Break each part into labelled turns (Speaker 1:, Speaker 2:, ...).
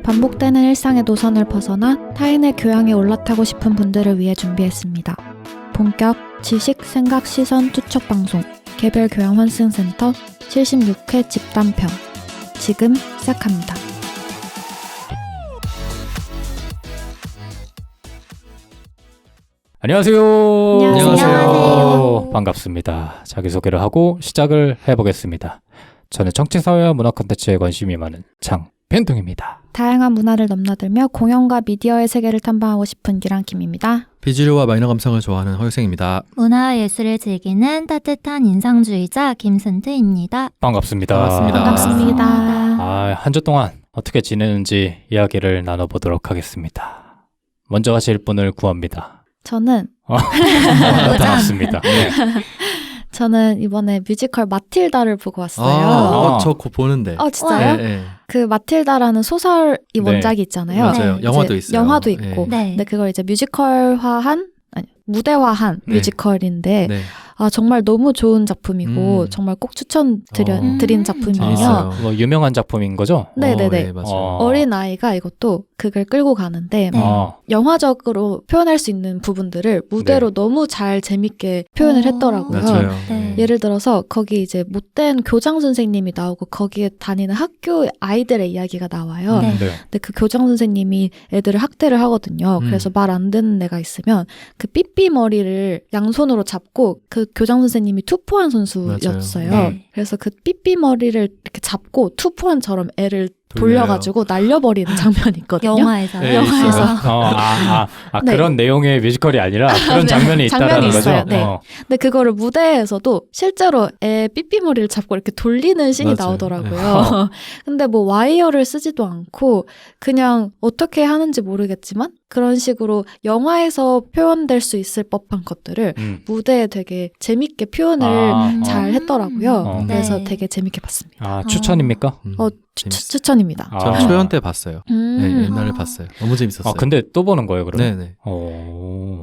Speaker 1: 반복되는 일상의 노선을 벗어나 타인의 교양에 올라타고 싶은 분들을 위해 준비했습니다. 본격 지식, 생각, 시선 투척 방송 개별 교양 환승센터 76회 집단편 지금 시작합니다.
Speaker 2: 안녕하세요.
Speaker 1: 안녕하세요.
Speaker 2: 반갑습니다. 자기소개를 하고 시작을 해보겠습니다. 저는 정치사회와 문화 콘텐츠에 관심이 많은 장변동입니다.
Speaker 1: 다양한 문화를 넘나들며 공연과 미디어의 세계를 탐방하고 싶은 기랑킴입니다.
Speaker 3: 비주류와 마이너 감성을 좋아하는 허유생입니다.
Speaker 4: 문화예술을 즐기는 따뜻한 인상주의자 김순트입니다.
Speaker 2: 반갑습니다.
Speaker 1: 반갑습니다.
Speaker 2: 한 주 동안 어떻게 지내는지 이야기를 나눠보도록 하겠습니다. 먼저 하실 분을 구합니다.
Speaker 1: 저는
Speaker 2: 나타났습니다. 네.
Speaker 1: 저는 이번에 뮤지컬 마틸다를 보고 왔어요.
Speaker 3: 저 곧 보는데.
Speaker 1: 진짜요?
Speaker 3: 네.
Speaker 1: 그 마틸다라는 소설이
Speaker 2: 네.
Speaker 1: 원작이 있잖아요.
Speaker 3: 맞아요.
Speaker 4: 네.
Speaker 3: 영화도
Speaker 1: 이제
Speaker 3: 있어요.
Speaker 1: 영화도 있고.
Speaker 4: 네.
Speaker 1: 근데 그걸 이제 무대화한
Speaker 3: 네.
Speaker 1: 뮤지컬인데
Speaker 3: 네.
Speaker 1: 정말 너무 좋은 작품이고 정말 꼭 드린 작품이에요.
Speaker 3: 재밌어요.
Speaker 2: 뭐 유명한 작품인 거죠?
Speaker 1: 네네네.
Speaker 3: 네, 맞아요.
Speaker 1: 어린 아이가 이것도 그걸 끌고 가는데
Speaker 4: 네.
Speaker 1: 영화적으로 표현할 수 있는 부분들을 무대로 너무 잘 재밌게 표현을 했더라고요.
Speaker 3: 맞아요.
Speaker 4: 네.
Speaker 1: 예를 들어서 거기 이제 못된 교장 선생님이 나오고 거기에 다니는 학교 아이들의 이야기가 나와요.
Speaker 4: 네.
Speaker 1: 근데 그 교장 선생님이 애들을 학대를 하거든요. 그래서 말 안 듣는 애가 있으면 그 삐삐 머리를 양손으로 잡고 그 교장 선생님이 투포한 선수였어요.
Speaker 4: 맞아요. 네.
Speaker 1: 그래서 그 삐삐 머리를 이렇게 잡고 투포한처럼 애를 돌려가지고 날려버리는 장면이 있거든요.
Speaker 4: 영화에서요.
Speaker 3: 네,
Speaker 1: 영화에서. 네.
Speaker 2: 그런 내용의 뮤지컬이 아니라 그런
Speaker 1: 네.
Speaker 2: 장면이 있다라는
Speaker 1: 장면이
Speaker 2: 거죠?
Speaker 1: 있어요. 네. 근데 그거를 무대에서도 실제로 애 삐삐머리를 잡고 이렇게 돌리는 씬이
Speaker 3: 맞아요.
Speaker 1: 나오더라고요. 근데 뭐 와이어를 쓰지도 않고 그냥 어떻게 하는지 모르겠지만 그런 식으로 영화에서 표현될 수 있을 법한 것들을 무대에 되게 재밌게 표현을 잘 했더라고요. 그래서
Speaker 4: 네.
Speaker 1: 되게 재밌게 봤습니다.
Speaker 2: 추천입니까?
Speaker 1: 추천입니다.
Speaker 3: 전 초연 때 봤어요. 네, 옛날에
Speaker 1: 아.
Speaker 3: 봤어요. 너무 재밌었어요.
Speaker 2: 근데 또 보는 거예요, 그러면?
Speaker 3: 네네.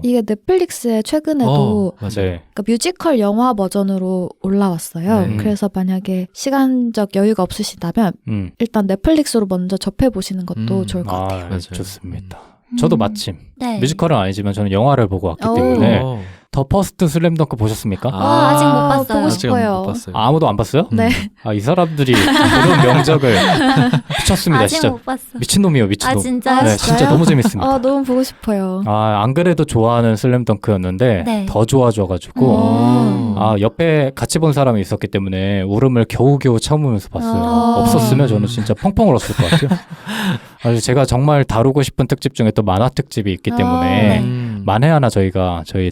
Speaker 1: 이게 넷플릭스에 최근에도
Speaker 3: 맞아요.
Speaker 2: 네.
Speaker 1: 그러니까 뮤지컬 영화 버전으로 올라왔어요.
Speaker 3: 네.
Speaker 1: 그래서 만약에 시간적 여유가 없으시다면 일단 넷플릭스로 먼저 접해보시는 것도 좋을 것 같아요.
Speaker 3: 맞아요.
Speaker 2: 좋습니다. 저도 마침
Speaker 4: 네.
Speaker 2: 뮤지컬은 아니지만 저는 영화를 보고 왔기
Speaker 1: 오.
Speaker 2: 때문에
Speaker 3: 어.
Speaker 2: 더 퍼스트 슬램덩크 보셨습니까?
Speaker 4: 아직 못 봤어요.
Speaker 1: 보고
Speaker 3: 아직
Speaker 1: 싶어요.
Speaker 3: 못 봤어요.
Speaker 2: 아무도 안 봤어요?
Speaker 1: 네.
Speaker 2: 이 사람들이 이런 명작을 미쳤습니다.
Speaker 4: 아직
Speaker 2: 진짜
Speaker 4: 못 봤어.
Speaker 2: 미친놈이에요, 미친놈.
Speaker 4: 진짜요?
Speaker 2: 네, 진짜 너무 재밌습니다.
Speaker 1: 너무 보고 싶어요.
Speaker 2: 안 그래도 좋아하는 슬램덩크였는데
Speaker 4: 네.
Speaker 2: 더 좋아져가지고 옆에 같이 본 사람이 있었기 때문에 울음을 겨우겨우 참으면서 봤어요. 없었으면 저는 진짜 펑펑 울었을 것 같아요. 아주 제가 정말 다루고 싶은 특집 중에 또 만화 특집이 있기 때문에 만에 하나 저희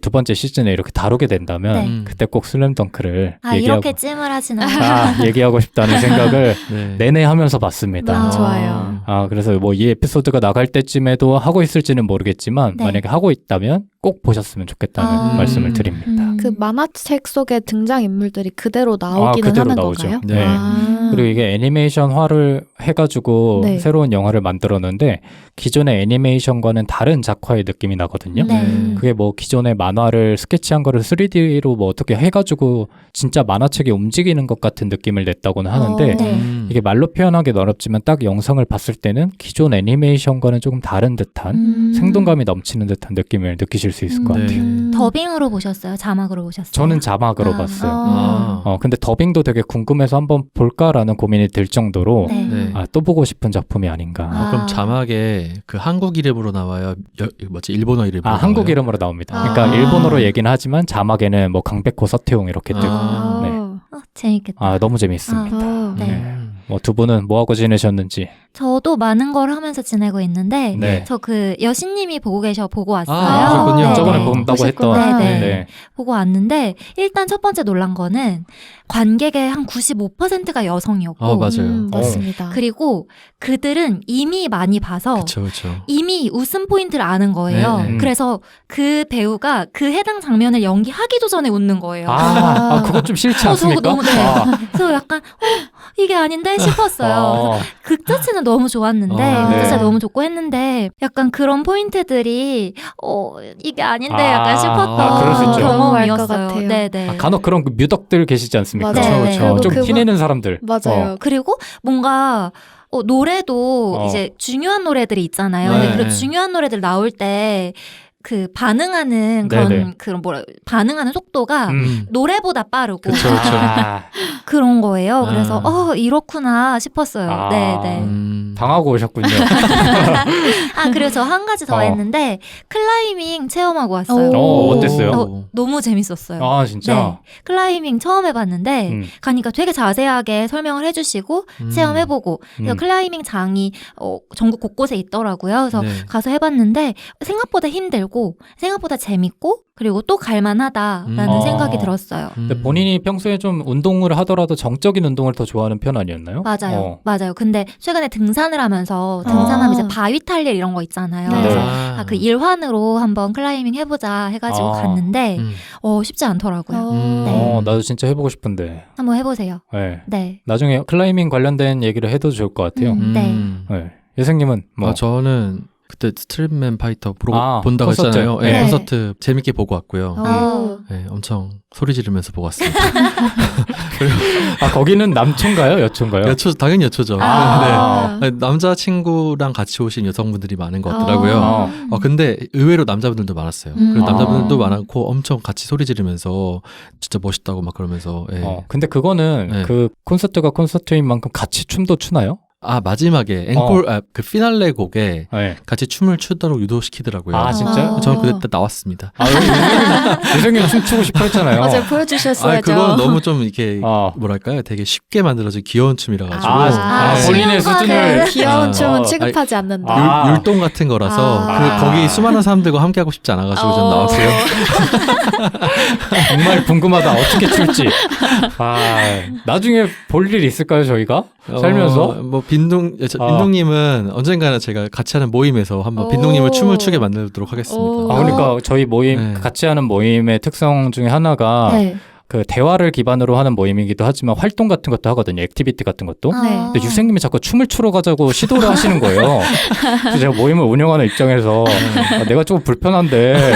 Speaker 2: 두 번째 시즌에 이렇게 다루게 된다면
Speaker 4: 네.
Speaker 2: 그때 꼭 슬램덩크를
Speaker 4: 이렇게 찜을 하진 않아요.
Speaker 2: 얘기하고 싶다는 생각을
Speaker 3: 네.
Speaker 2: 내내 하면서 봤습니다.
Speaker 1: 너무 좋아요.
Speaker 2: 그래서 뭐 이 에피소드가 나갈 때쯤에도 하고 있을지는 모르겠지만
Speaker 4: 네.
Speaker 2: 만약에 하고 있다면 꼭 보셨으면 좋겠다는 말씀을 드립니다.
Speaker 1: 그 만화책 속의 등장인물들이 그대로 나오기는
Speaker 2: 그대로
Speaker 1: 하는
Speaker 2: 나오죠.
Speaker 1: 건가요?
Speaker 2: 네. 그리고 이게 애니메이션화를 해가지고
Speaker 1: 네.
Speaker 2: 새로운 영화를 만들었는데 기존의 애니메이션과는 다른 작화의 느낌이 나거든요.
Speaker 4: 네.
Speaker 2: 그게 뭐 기존의 만화를 스케치한 거를 3D로 뭐 어떻게 해가지고 진짜 만화책이 움직이는 것 같은 느낌을 냈다고는 하는데
Speaker 4: 네.
Speaker 2: 이게 말로 표현하기는 어렵지만 딱 영상을 봤을 때는 기존 애니메이션과는 조금 다른 듯한 생동감이 넘치는 듯한 느낌을 느끼실 수 있을 것
Speaker 3: 네.
Speaker 2: 같아요.
Speaker 4: 더빙으로 보셨어요? 자막으로 보셨어요?
Speaker 2: 저는 자막으로 봤어요.
Speaker 3: 아.
Speaker 2: 근데 더빙도 되게 궁금해서 한번 볼까라는 고민이 들 정도로
Speaker 4: 네.
Speaker 3: 네.
Speaker 2: 또 보고 싶은 작품이 아닌가.
Speaker 3: 그럼 자막에 그 한국 이름으로 나와요? 일본어 이름으로 나와요?
Speaker 2: 한국 이름으로 나옵니다.
Speaker 4: 아.
Speaker 2: 그러니까 일본어로 얘기는 하지만 자막에는 뭐 강백호, 서태웅 이렇게 뜨고. 네.
Speaker 4: 재밌겠다.
Speaker 2: 너무 재밌습니다.
Speaker 4: 네.
Speaker 2: 뭐 두 분은 뭐 하고 지내셨는지.
Speaker 4: 저도 많은 걸 하면서 지내고 있는데
Speaker 2: 네.
Speaker 4: 저 그 여신님이 보고 왔어요.
Speaker 3: 그렇군요.
Speaker 4: 네.
Speaker 2: 저번에 본다고 했던.
Speaker 4: 네.
Speaker 2: 네.
Speaker 4: 보고 왔는데 일단 첫 번째 놀란 거는 관객의 한 95%가 여성이었고
Speaker 3: 맞아요.
Speaker 1: 맞습니다.
Speaker 4: 그리고 그들은 이미 많이 봐서
Speaker 3: 그렇죠.
Speaker 4: 이미 웃음 포인트를 아는 거예요.
Speaker 3: 네.
Speaker 4: 그래서 그 배우가 그 해당 장면을 연기하기도 전에 웃는 거예요.
Speaker 2: 그거 좀 싫지
Speaker 4: 저거
Speaker 2: 않습니까?
Speaker 4: 너무 그래서 약간 이게 아닌데 싶었어요. 그래서 극 자체는 너무 좋았는데 극 자체가 너무 좋고 했는데 약간 그런 포인트들이 이게 아닌데 약간
Speaker 2: 그럴 수
Speaker 4: 싶었던
Speaker 2: 있죠.
Speaker 1: 경험할 것
Speaker 4: 경험이었어요.
Speaker 1: 같아요.
Speaker 4: 네네.
Speaker 2: 간혹 그런 뮤덕들 계시지 않습니까?
Speaker 1: 맞아요.
Speaker 4: 네, 네.
Speaker 2: 좀
Speaker 1: 그리고
Speaker 2: 티내는 사람들.
Speaker 1: 맞아요.
Speaker 4: 그리고 뭔가 노래도 이제 중요한 노래들이 있잖아요.
Speaker 3: 네.
Speaker 4: 근데 그 중요한 노래들 나올 때 그 반응하는
Speaker 2: 네네.
Speaker 4: 그런 반응하는 속도가 노래보다 빠르고
Speaker 3: 그쵸, 그쵸.
Speaker 4: 그런 거예요. 그래서 이렇구나 싶었어요.
Speaker 2: 아.
Speaker 4: 네.
Speaker 2: 당하고 오셨군요.
Speaker 4: 그리고 저 한 가지 더 했는데 클라이밍 체험하고 왔어요.
Speaker 2: 어땠어요?
Speaker 4: 너무 재밌었어요.
Speaker 2: 아, 진짜?
Speaker 4: 네. 클라이밍 처음 해봤는데 가니까 되게 자세하게 설명을 해주시고 체험해보고 그래서 클라이밍 장이 전국 곳곳에 있더라고요. 그래서
Speaker 3: 네.
Speaker 4: 가서 해봤는데 생각보다 힘들고 생각보다 재밌고 그리고 또 갈만하다라는 생각이 들었어요.
Speaker 2: 근데 본인이 평소에 좀 운동을 하더라도 정적인 운동을 더 좋아하는 편 아니었나요?
Speaker 4: 맞아요. 근데 최근에 등산을 하면서 등산하면 이제 바위 탈 일 이런 거 있잖아요.
Speaker 1: 네.
Speaker 4: 그래서 그 일환으로 한번 클라이밍 해보자 해가지고 갔는데 쉽지 않더라고요. 네.
Speaker 2: 나도 진짜 해보고 싶은데.
Speaker 4: 한번 해보세요.
Speaker 2: 네.
Speaker 4: 네.
Speaker 2: 나중에 클라이밍 관련된 얘기를 해도 좋을 것 같아요.
Speaker 4: 네.
Speaker 2: 네. 예생님은 뭐?
Speaker 3: 저는 그때 스트릿맨 파이터 본다고
Speaker 2: 콘서트.
Speaker 3: 했잖아요.
Speaker 2: 네.
Speaker 3: 네, 콘서트 재밌게 보고 왔고요.
Speaker 1: 오.
Speaker 3: 네, 엄청 소리 지르면서 보고 왔습니다.
Speaker 2: 거기는 남초인가요? 여초인가요?
Speaker 3: 당연히 여초죠. 네. 남자친구랑 같이 오신 여성분들이 많은 것 같더라고요. 근데 의외로 남자분들도 많았어요. 그리고 남자분들도 많았고 엄청 같이 소리 지르면서 진짜 멋있다고 막 그러면서. 예.
Speaker 2: 근데 그거는 그 콘서트가 콘서트인 만큼 같이 춤도 추나요?
Speaker 3: 마지막에 그 피날레 곡에 같이 춤을 추도록 유도시키더라고요.
Speaker 2: 진짜?
Speaker 3: 저는 그때 나왔습니다.
Speaker 2: 유생님 춤추고 싶어 했잖아요.
Speaker 1: 맞아요. 보여주셨어야죠.
Speaker 3: 그건 너무 좀 이렇게 뭐랄까요? 되게 쉽게 만들어진 귀여운 춤이라 가지고
Speaker 2: 본인의 수준을
Speaker 1: 귀여운 춤은 취급하지 않는다.
Speaker 3: 율동 같은 거라서 거기 수많은 사람들과 함께 하고 싶지 않아가지고 전 나왔어요.
Speaker 2: 정말 궁금하다. 어떻게 출지. 나중에 볼 일 있을까요, 저희가? 살면서?
Speaker 3: 빈둥님은 언젠가는 제가 같이 하는 모임에서 한번 빈둥님을 춤을 추게 만들도록 하겠습니다.
Speaker 2: 그러니까 저희 모임, 같이 하는 모임의 특성 중에 하나가 그 대화를 기반으로 하는 모임이기도 하지만 활동 같은 것도 하거든요. 액티비티 같은 것도. 근데 유생님이 자꾸 춤을 추러 가자고 시도를 하시는 거예요. 그래서 제가 모임을 운영하는 입장에서 내가 조금 불편한데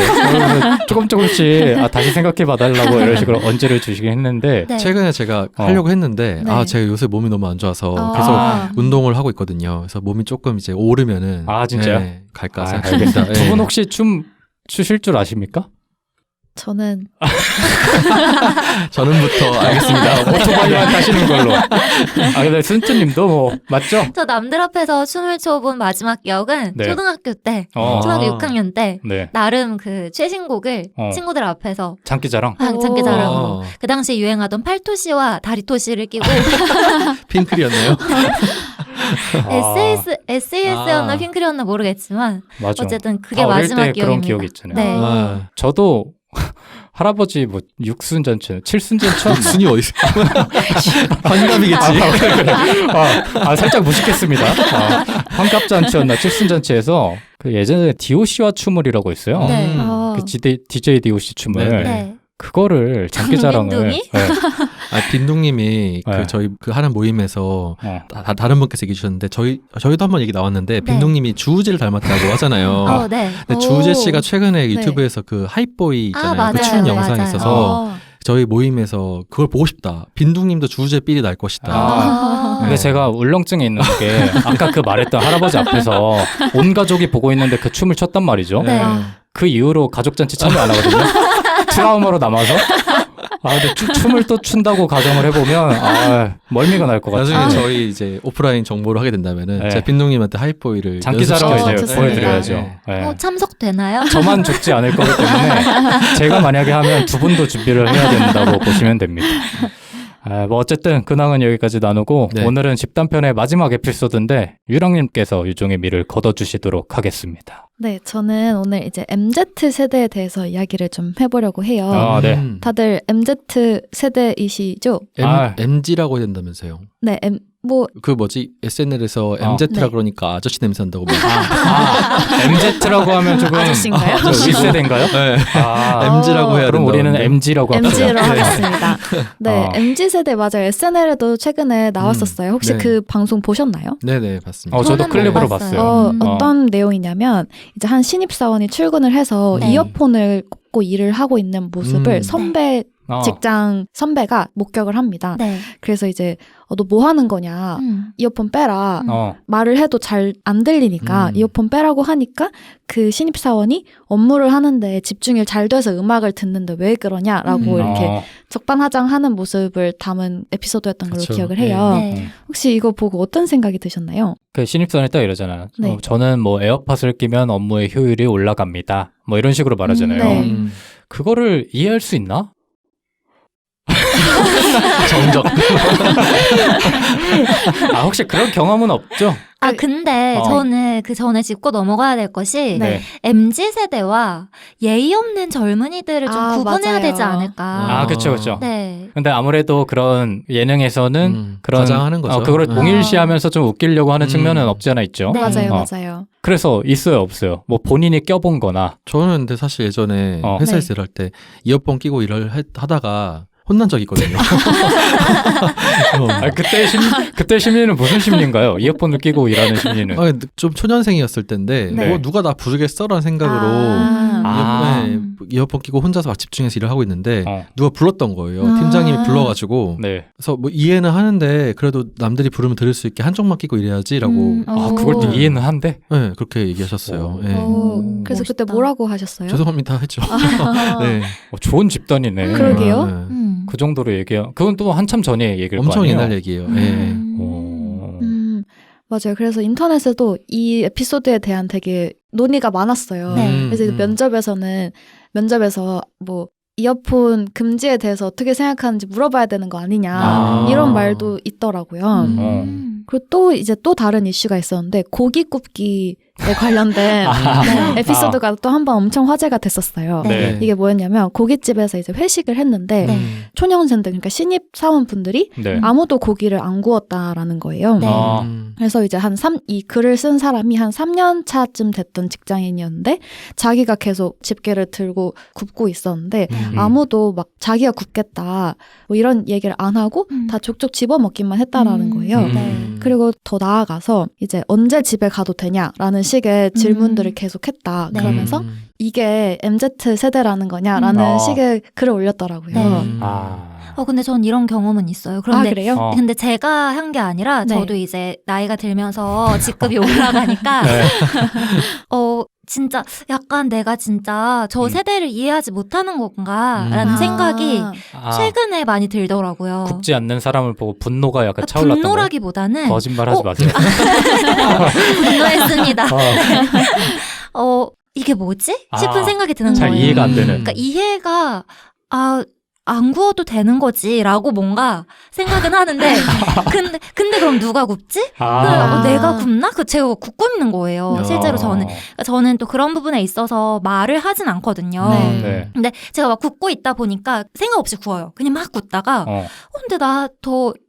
Speaker 2: 조금씩 다시 생각해 봐달라고 이런 식으로 언제를 주시긴 했는데
Speaker 3: 최근에 제가 하려고 했는데 제가 요새 몸이 너무 안 좋아서 계속 운동을 하고 있거든요. 그래서 몸이 조금 이제 오르면은
Speaker 2: 진짜요?
Speaker 3: 갈까 생각합니다.
Speaker 2: 두 분 혹시 춤 추실 줄 아십니까?
Speaker 3: 저는부터 알겠습니다.
Speaker 2: 오토바이만 타시는 걸로. 근데 순트님도 뭐 맞죠?
Speaker 4: 저 남들 앞에서 춤을 춰본 마지막 기억은 초등학교 때, 초등학교 6학년 때 나름 그 최신곡을 친구들 앞에서
Speaker 2: 장기자랑.
Speaker 4: 장기자랑으로 그 당시 유행하던 팔토시와 다리토시를 끼고
Speaker 3: 핑클이었나요?
Speaker 4: SES였나 핑클이었나 모르겠지만
Speaker 2: 맞아.
Speaker 4: 어쨌든 그게 마지막 기억입니다.
Speaker 2: 그런 기억이 있잖아요. 저도 할아버지 뭐 육순잔치, 칠순잔치
Speaker 3: 육순이 어디 있어요? 환갑이겠지.
Speaker 2: 살짝 무식했습니다. 환갑잔치였나 칠순잔치에서 그 예전에 DOC와 춤을이라고 있어요. 그 DJ DOC 춤을. 그거를 장기자랑을.
Speaker 3: 빈둥님이 저희 그 하는 모임에서 다른 분께서 얘기해 주셨는데 저희도 한번 얘기 나왔는데 빈둥님이 주우재를 닮았다고 하잖아요. 근데 주우재 씨가 최근에 유튜브에서 그 하이보이 있잖아요. 그 추는 영상이 있어서 저희 모임에서 그걸 보고 싶다. 빈둥님도 주우재 삘이 날 것이다.
Speaker 2: 근데 제가 울렁증이 있는 게 아까 그 말했던 할아버지 앞에서 온 가족이 보고 있는데 그 춤을 췄단 말이죠. 그 이후로 가족잔치 참여 안 하거든요. 트라우마로 남아서. 근데 춤을 또 춘다고 가정을 해보면 멀미가 날 것 같아요.
Speaker 3: 나중에 저희 이제 오프라인 정보를 하게 된다면은 제가 빈둥님한테 하이보이를
Speaker 2: 장기자랑을 이제
Speaker 4: 좋습니다.
Speaker 2: 보여드려야죠.
Speaker 4: 참석되나요?
Speaker 2: 저만 죽지 않을 거기 때문에 제가 만약에 하면 두 분도 준비를 해야 된다고 보시면 됩니다. 뭐 어쨌든 근황은 여기까지 나누고 오늘은 집단편의 마지막 에피소드인데 유랑님께서 유종의 미를 걷어주시도록 하겠습니다.
Speaker 1: 네, 저는 오늘 이제 MZ 세대에 대해서 이야기를 좀 해보려고 해요. 다들 MZ 세대이시죠?
Speaker 3: MG라고 해야 된다면서요?
Speaker 1: 네,
Speaker 3: 그 뭐지 SNL에서 MZ라 그러니까 아저씨 냄새 난다고 막.
Speaker 2: MZ라고 하면 조금
Speaker 1: 아저씨인가요?
Speaker 2: 윗세대인가요?
Speaker 3: 네. MG라고 해야
Speaker 2: 그럼 우리는 MG라고 합시다.
Speaker 1: MG로 하겠습니다. 네, MG 세대 맞아요. SNL에도 최근에 나왔었어요. 혹시 그 방송 보셨나요?
Speaker 3: 네네 봤습니다.
Speaker 2: 저도 클립으로 봤어요.
Speaker 1: 어떤 내용이냐면 이제 한 신입사원이 출근을 해서 이어폰을 꽂고 일을 하고 있는 모습을 선배 직장 선배가 목격을 합니다.
Speaker 4: 네.
Speaker 1: 그래서 이제 너 뭐 하는 거냐, 이어폰 빼라. 말을 해도 잘 안 들리니까 이어폰 빼라고 하니까 그 신입사원이 업무를 하는데 집중이 잘 돼서 음악을 듣는데 왜 그러냐라고 이렇게 적반하장하는 모습을 담은 에피소드였던 걸로
Speaker 3: 그쵸.
Speaker 1: 기억을 해요.
Speaker 4: 네.
Speaker 1: 혹시 이거 보고 어떤 생각이 드셨나요?
Speaker 2: 그 신입사원이 딱 이러잖아.
Speaker 1: 네.
Speaker 2: 저는 뭐 에어팟을 끼면 업무의 효율이 올라갑니다. 뭐 이런 식으로 말하잖아요.
Speaker 1: 네.
Speaker 2: 그거를 이해할 수 있나?
Speaker 3: 정적.
Speaker 2: 혹시 그런 경험은 없죠?
Speaker 4: 근데 저는 그 전에 짚고 넘어가야 될 것이
Speaker 2: 네.
Speaker 4: MZ세대와 예의 없는 젊은이들을 좀 구분해야
Speaker 1: 맞아요.
Speaker 4: 되지 않을까.
Speaker 2: 그쵸, 그쵸.
Speaker 4: 네.
Speaker 2: 근데 아무래도 그런 예능에서는 그런
Speaker 3: 과장하는 거죠.
Speaker 2: 그걸 동일시하면서 좀 웃기려고 하는 측면은 없지 않아 있죠.
Speaker 4: 네.
Speaker 1: 맞아요, 맞아요.
Speaker 2: 그래서 있어요, 없어요? 뭐 본인이 껴본 거나.
Speaker 3: 저는 근데 사실 예전에 회사에서 일할 때 이어폰 끼고 일을 하다가 혼난 적이 있거든요.
Speaker 2: 그때 심리는 무슨 심리인가요? 이어폰을 끼고 일하는 심리는.
Speaker 3: 좀 초년생이었을 때인데
Speaker 1: 네.
Speaker 3: 누가 나 부르겠어라는 생각으로 이어폰 끼고 혼자서 막 집중해서 일을 하고 있는데 누가 불렀던 거예요. 팀장님이 불러가지고
Speaker 2: 네.
Speaker 3: 그래서 뭐 이해는 하는데 그래도 남들이 부르면 들을 수 있게 한쪽만 끼고 일해야지라고
Speaker 2: 그걸 또 이해는 한대?
Speaker 3: 네, 그렇게 얘기하셨어요. 네.
Speaker 1: 그래서
Speaker 4: 멋있다.
Speaker 1: 그때 뭐라고 하셨어요?
Speaker 3: 죄송합니다 했죠. 네.
Speaker 2: 좋은 집단이네.
Speaker 1: 그러게요.
Speaker 3: 네.
Speaker 2: 그 정도로 얘기해요. 그건 또 한참 전에 얘기일 거
Speaker 3: 엄청
Speaker 2: 아니에요?
Speaker 3: 옛날 얘기예요. 네.
Speaker 1: 맞아요. 그래서 인터넷에도 이 에피소드에 대한 되게 논의가 많았어요.
Speaker 4: 네.
Speaker 1: 그래서 면접에서 뭐 이어폰 금지에 대해서 어떻게 생각하는지 물어봐야 되는 거 아니냐 이런 말도 있더라고요. 그리고 또 이제 또 다른 이슈가 있었는데 고기 굽기에 관련된 에피소드가 또 한 번 엄청 화제가 됐었어요.
Speaker 2: 네.
Speaker 1: 이게 뭐였냐면 고깃집에서 이제 회식을 했는데 초년생들 그러니까 신입 사원분들이
Speaker 2: 네.
Speaker 1: 아무도 고기를 안 구웠다라는 거예요.
Speaker 4: 네.
Speaker 1: 그래서 이제 이 글을 쓴 사람이 한 3년 차쯤 됐던 직장인이었는데 자기가 계속 집게를 들고 굽고 있었는데 아무도 막 자기가 굽겠다 뭐 이런 얘기를 안 하고 다 족족 집어먹기만 했다라는 거예요. 그리고 더 나아가서 이제 언제 집에 가도 되냐라는 식의 질문들을 계속했다.
Speaker 4: 네.
Speaker 1: 그러면서 이게 MZ 세대라는 거냐라는 식의 글을 올렸더라고요.
Speaker 4: 네. 근데 전 이런 경험은 있어요. 그런데
Speaker 1: 그래요?
Speaker 4: 근데 제가 한 게 아니라 저도 이제 나이가 들면서 직급이 올라가니까 진짜 약간 내가 진짜 저 세대를 이해하지 못하는 건가라는 생각이 최근에 많이 들더라고요.
Speaker 2: 굽지 않는 사람을 보고 분노가 약간 차올랐던 거예요?
Speaker 4: 분노라기보다는
Speaker 2: 거짓말하지 마세요.
Speaker 4: 분노했습니다. 이게 뭐지? 싶은 생각이 드는
Speaker 2: 잘
Speaker 4: 거예요.
Speaker 2: 이해가 안 되는.
Speaker 4: 그러니까 이해가 안 구워도 되는 거지라고 뭔가 생각은 하는데 근데 그럼 누가 굽지? 내가 굽나? 제가 굽고 있는 거예요. 실제로 저는 또 그런 부분에 있어서 말을 하진 않거든요.
Speaker 2: 네.
Speaker 4: 근데 제가 막 굽고 있다 보니까 생각 없이 구워요. 그냥 막 굽다가 근데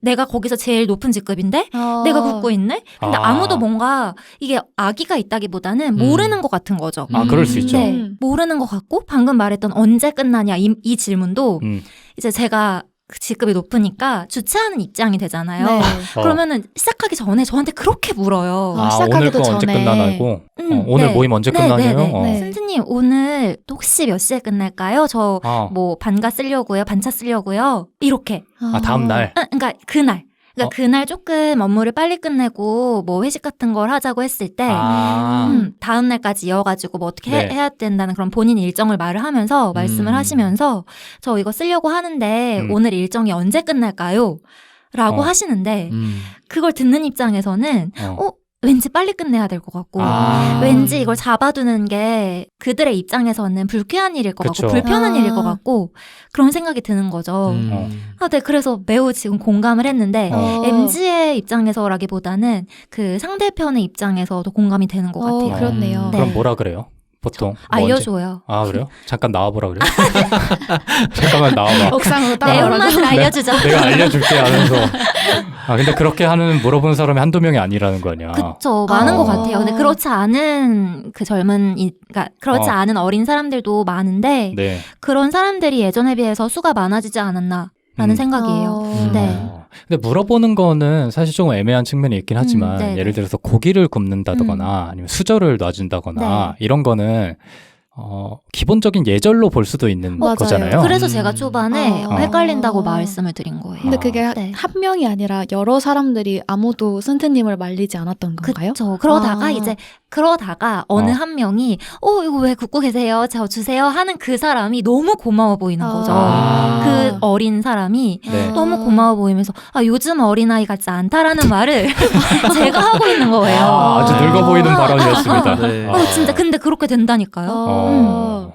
Speaker 4: 내가 거기서 제일 높은 직급인데 내가 굽고 있네? 근데 아무도 뭔가 이게 악의가 있다기보다는 모르는 것 같은 거죠.
Speaker 2: 그럴 수 있죠.
Speaker 4: 네, 모르는 것 같고 방금 말했던 언제 끝나냐 이 질문도 이제 제가 직급이 높으니까 주최하는 입장이 되잖아요.
Speaker 1: 네.
Speaker 4: 그러면은 시작하기 전에 저한테 그렇게 물어요.
Speaker 2: 오늘
Speaker 1: 시작하기도
Speaker 2: 거 언제
Speaker 1: 전에.
Speaker 2: 끝나나고 오늘 모임 언제 끝나냐요?
Speaker 4: 선생님 오늘 혹시 몇 시에 끝날까요? 저 뭐 반가 쓰려고요, 반차 쓰려고요. 이렇게.
Speaker 2: 다음 날.
Speaker 4: 그러니까 그날. 그날 조금 업무를 빨리 끝내고 뭐 회식 같은 걸 하자고 했을 때 다음 날까지 이어가지고 뭐 어떻게 해야 된다는 그런 본인 일정을 말을 하면서 말씀을 하시면서 저 이거 쓰려고 하는데 오늘 일정이 언제 끝날까요? 라고 하시는데 그걸 듣는 입장에서는 왠지 빨리 끝내야 될 것 같고 왠지 이걸 잡아두는 게 그들의 입장에서는 불쾌한 일일 것 같고 불편한 일일 것 같고 그런 생각이 드는 거죠. 네, 그래서 매우 지금 공감을 했는데 MZ의 입장에서라기보다는 그 상대편의 입장에서도 공감이 되는 것 같아요.
Speaker 1: 그렇네요.
Speaker 2: 그럼 뭐라 그래요? 보통
Speaker 4: 알려줘요.
Speaker 2: 그래요? 잠깐 나와보라 그래요? 잠깐만 나와봐.
Speaker 1: 옥상으로
Speaker 4: 매운맛을 알려주죠.
Speaker 2: 내가 알려줄게 하면서. 근데 그렇게 하는 물어보는 사람이 한두 명이 아니라는 거 아니야.
Speaker 4: 그쵸. 많은 것 같아요. 근데 그렇지 않은 그러니까 그렇지 않은 어린 사람들도 많은데 그런 사람들이 예전에 비해서 수가 많아지지 않았나 라는 생각이에요. 네.
Speaker 2: 근데 물어보는 거는 사실 조금 애매한 측면이 있긴 하지만 예를 들어서 고기를 굽는다거나 아니면 수저를 놔준다거나 이런 거는 기본적인 예절로 볼 수도 있는
Speaker 1: 맞아요.
Speaker 2: 거잖아요.
Speaker 4: 그래서 제가 초반에
Speaker 1: 아.
Speaker 4: 헷갈린다고 말씀을 드린 거예요.
Speaker 1: 근데 그게
Speaker 4: 네.
Speaker 1: 한 명이 아니라 여러 사람들이 아무도 선생님을 말리지 않았던 건가요?
Speaker 4: 그렇죠. 그러다가
Speaker 1: 아.
Speaker 4: 어느 한 명이 이거 왜 굽고 계세요? 저 주세요 하는 그 사람이 너무 고마워 보이는 거죠.
Speaker 2: 아.
Speaker 4: 그 어린 사람이
Speaker 2: 네.
Speaker 4: 너무 고마워 보이면서 요즘 어린아이 같지 않다라는 말을 제가 하고 있는 거예요.
Speaker 2: 아주 늙어 보이는 발언이었습니다.
Speaker 3: 네.
Speaker 4: 진짜 근데 그렇게 된다니까요.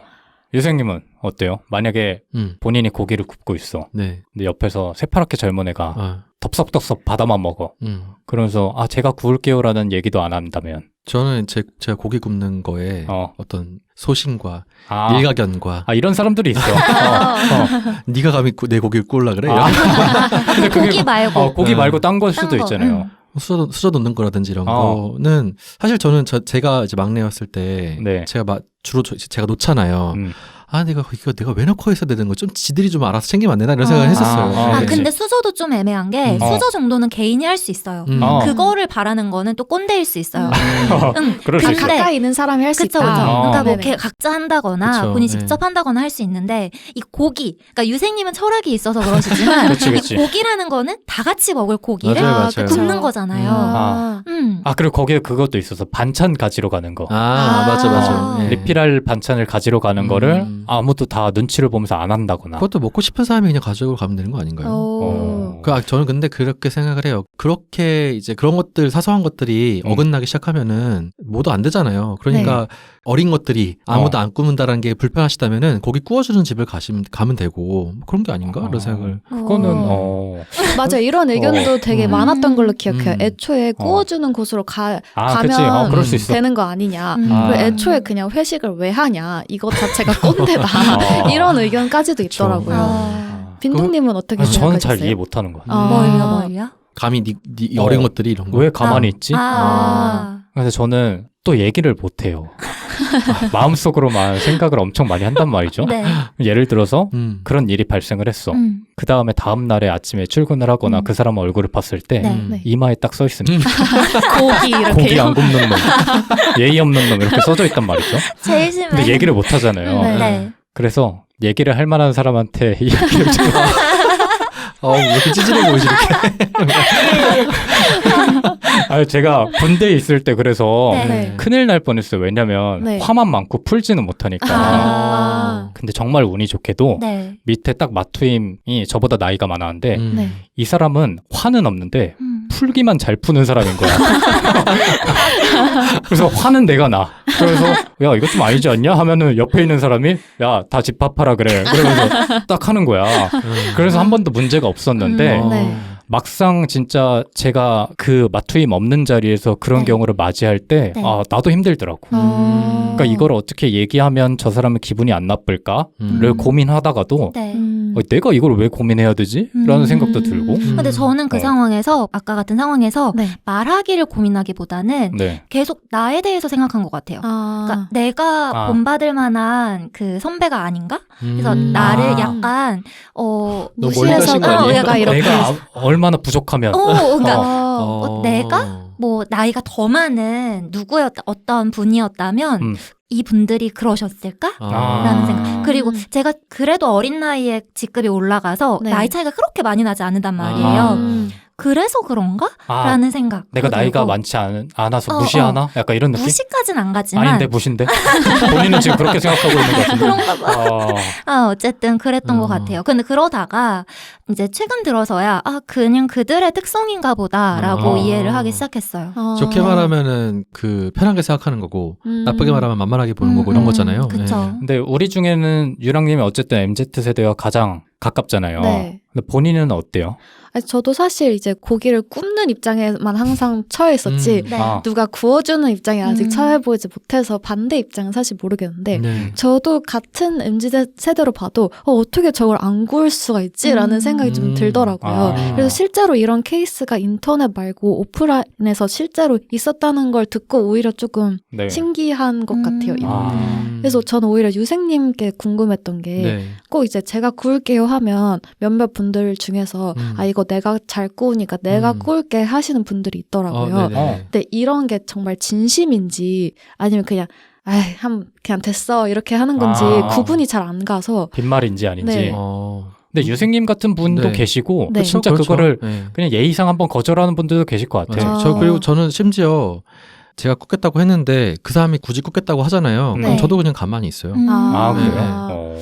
Speaker 2: 유생님은 어때요? 만약에
Speaker 3: 음.
Speaker 2: 본인이 고기를 굽고 있어.
Speaker 3: 네.
Speaker 2: 근데 옆에서 새파랗게 젊은 애가 덥석덥석 받아만 먹어. 그러면서 제가 구울게요라는 얘기도 안 한다면
Speaker 3: 저는 제가 고기 굽는 거에 어떤 소신과 일가견과
Speaker 2: 이런 사람들이 있어.
Speaker 3: 네가 감히 내 고기를 구울라 그래?
Speaker 2: 근데 그게
Speaker 4: 고기 말고
Speaker 2: 고기 말고 딴 걸 수도 있잖아요.
Speaker 3: 수저 넣는 거라든지 이런 거는 사실 저는 제가 이제 막내였을 때
Speaker 2: 네.
Speaker 3: 제가 주로 제가 놓잖아요. 이거 내가 왜 넣고 있어야 되는 거 좀 지들이 좀 알아서 챙기면 안 되나 이런 생각을 했었어요.
Speaker 2: 네.
Speaker 4: 근데 수저도 좀 애매한 게 수저 정도는 개인이 할 수 있어요. 그거를 바라는 거는 또 꼰대일 수 있어요.
Speaker 2: 그럴 수
Speaker 1: 그
Speaker 2: 있어.
Speaker 1: 가까이 있는 사람이 할 수
Speaker 4: 그쵸,
Speaker 1: 있다.
Speaker 4: 그쵸. 그러니까 뭐
Speaker 1: 네네.
Speaker 4: 각자 한다거나
Speaker 3: 그쵸,
Speaker 4: 본인이
Speaker 3: 네.
Speaker 4: 직접 한다거나 할 수 있는데 이 고기, 그러니까 유생님은 철학이 있어서 그러시지만
Speaker 2: 그치.
Speaker 4: 이 고기라는 거는 다 같이 먹을 고기를
Speaker 3: 맞아요.
Speaker 4: 굽는 거잖아요.
Speaker 2: 그리고 거기에 그것도 있어서 반찬 가지러 가는 거.
Speaker 3: 맞아. 예.
Speaker 2: 리필할 반찬을 가지러 가는 거를 아무도 다 눈치를 보면서 안 한다거나.
Speaker 3: 그것도 먹고 싶은 사람이 그냥 가지고 가면 되는 거 아닌가요? 저는 근데 그렇게 생각을 해요. 그렇게 이제 그런 것들, 사소한 것들이 어긋나기 시작하면은 모두 안 되잖아요. 그러니까 어린 것들이 아무도 안 꾸문다라는 게 불편하시다면은 거기 구워주는 집을 가면 되고 그런 게 아닌가? 그런 생각을.
Speaker 2: 그거는
Speaker 1: 맞아, 이런 의견도 되게 많았던 걸로 기억해요. 애초에 구워주는 곳으로
Speaker 2: 그치.
Speaker 1: 가면
Speaker 2: 그럴 수 있어.
Speaker 1: 되는 거 아니냐.
Speaker 2: 아.
Speaker 1: 그리고 애초에 그냥 회식을 왜 하냐. 이것 자체가 꼰대다. 이런 의견까지도 있더라고요. 빈둥님은 어떻게 생각하세요?
Speaker 2: 저는 잘 이해 못하는 것 같아요.
Speaker 4: 뭘요?
Speaker 3: 감히 네 어린 것들이 이런 거.
Speaker 2: 왜 가만히 있지?
Speaker 4: 아.
Speaker 2: 그래서 저는 또 얘기를 못 해요. 마음속으로만 생각을 엄청 많이 한단 말이죠.
Speaker 4: 네.
Speaker 2: 예를 들어서 그런 일이 발생을 했어. 그 다음에 다음 날에 아침에 출근을 하거나 그 사람 얼굴을 봤을 때
Speaker 4: 네.
Speaker 2: 이마에 딱 써 있습니다.
Speaker 1: 고기 이렇게.
Speaker 2: 고기 안 굽는 놈, 예의 없는 놈 이렇게 써져 있단 말이죠.
Speaker 4: 제일 심해.
Speaker 2: 근데 얘기를 못 하잖아요.
Speaker 4: 네.
Speaker 2: 그래서 얘기를 할 만한 사람한테 이야기를 좀
Speaker 3: 왜 이렇게 찌질해 보이지 이렇게.
Speaker 2: 제가 군대에 있을 때 그래서
Speaker 4: 네.
Speaker 2: 큰일 날 뻔했어요. 왜냐면
Speaker 1: 네.
Speaker 2: 화만 많고 풀지는 못하니까. 근데 정말 운이 좋게도
Speaker 4: 네.
Speaker 2: 밑에 딱 마투임이 저보다 나이가 많았는데
Speaker 1: 네.
Speaker 2: 이 사람은 화는 없는데 풀기만 잘 푸는 사람인 거야. 그래서 화는 내가 나. 그래서 야 이거 좀 아니지 않냐 하면은 옆에 있는 사람이 야 다 집합하라 그래. 그러면서 딱 하는 거야. 그래서 한 번도 문제가 없었는데
Speaker 1: 네.
Speaker 2: 막상 진짜 제가 그 마투임 없는 자리에서 그런
Speaker 4: 네.
Speaker 2: 경우를 맞이할 때
Speaker 4: 네.
Speaker 2: 나도 힘들더라고. 그러니까 이걸 어떻게 얘기하면 저 사람은 기분이 안 나쁠까를 고민하다가도
Speaker 4: 네.
Speaker 2: 내가 이걸 왜 고민해야 되지? 라는 생각도 들고.
Speaker 4: 근데 저는 그 상황에서 아까 같은 상황에서
Speaker 1: 네.
Speaker 4: 말하기를 고민하기보다는
Speaker 2: 네.
Speaker 4: 계속 나에 대해서 생각한 것 같아요. 그러니까 내가 본받을 만한 그 선배가 아닌가? 그래서 나를 약간
Speaker 3: 멀리
Speaker 1: 무시해서
Speaker 3: 가신 거 아니에요?
Speaker 1: 얘가 이렇게
Speaker 2: 내가 얼마나 부족하면
Speaker 4: 그러니까 내가 뭐 나이가 더 많은 어떤 분이었다면 이 분들이 그러셨을까? 라는 생각. 그리고 제가 그래도 어린 나이에 직급이 올라가서
Speaker 1: 네.
Speaker 4: 나이 차이가 그렇게 많이 나지 않는단 말이에요. 그래서 그런가? 라는 생각.
Speaker 2: 내가 나이가
Speaker 4: 들고.
Speaker 2: 많지 않아서 무시하나? 약간 이런 느낌?
Speaker 4: 무시까지는 안 가지만
Speaker 2: 아닌데 무신데? 본인은 지금 그렇게 생각하고 있는 것 같은데.
Speaker 4: 그런가 봐. 어쨌든 그랬던 것 같아요. 근데 그러다가 이제 최근 들어서야 그냥 그들의 특성인가 보다라고 이해를 하기 시작했어요.
Speaker 3: 좋게 말하면은 그 편하게 생각하는 거고 나쁘게 말하면 만만하게 보는 거고 이런 거잖아요.
Speaker 4: 그렇죠.
Speaker 2: 근데 우리 중에는 유랑님이 어쨌든 MZ세대와 가장 가깝잖아요.
Speaker 1: 네.
Speaker 2: 근데 본인은 어때요?
Speaker 1: 저도 사실 이제 고기를 굽는 입장에만 항상 처해 있었지
Speaker 4: 네.
Speaker 1: 누가 구워주는 입장에 아직
Speaker 4: 음.
Speaker 1: 처해보지 못해서 반대 입장은 사실 모르겠는데
Speaker 3: 네.
Speaker 1: 저도 같은 MZ세대로 봐도 어떻게 저걸 안 구울 수가 있지? 라는 생각이 좀 들더라고요. 그래서 실제로 이런 케이스가 인터넷 말고 오프라인에서 실제로 있었다는 걸 듣고 오히려 조금
Speaker 2: 네.
Speaker 1: 신기한 것 같아요.
Speaker 2: 아.
Speaker 1: 그래서 저는 오히려 유생님께 궁금했던 게 꼭 이제 제가 구울게요 하면 몇몇 분들 중에서 이거 내가 잘 구우니까 내가 구울게 하시는 분들이 있더라고요.
Speaker 3: 네네.
Speaker 1: 근데 이런 게 정말 진심인지 아니면 그냥 그냥 됐어 이렇게 하는 건지 구분이 잘 안 가서
Speaker 2: 빈말인지 아닌지.
Speaker 1: 네.
Speaker 2: 근데 유생님 같은 분도
Speaker 3: 네.
Speaker 2: 계시고
Speaker 1: 네.
Speaker 2: 진짜
Speaker 3: 그렇죠.
Speaker 2: 그거를
Speaker 3: 네.
Speaker 2: 그냥 예의상 한번 거절하는 분들도 계실 것 같아요.
Speaker 3: 맞아요. 그리고 저는 심지어 제가 꽂겠다고 했는데 그 사람이 굳이 꽂겠다고 하잖아요. 그럼
Speaker 1: 네.
Speaker 3: 저도 그냥 가만히 있어요.
Speaker 2: 아,
Speaker 3: 네.
Speaker 2: 그래요?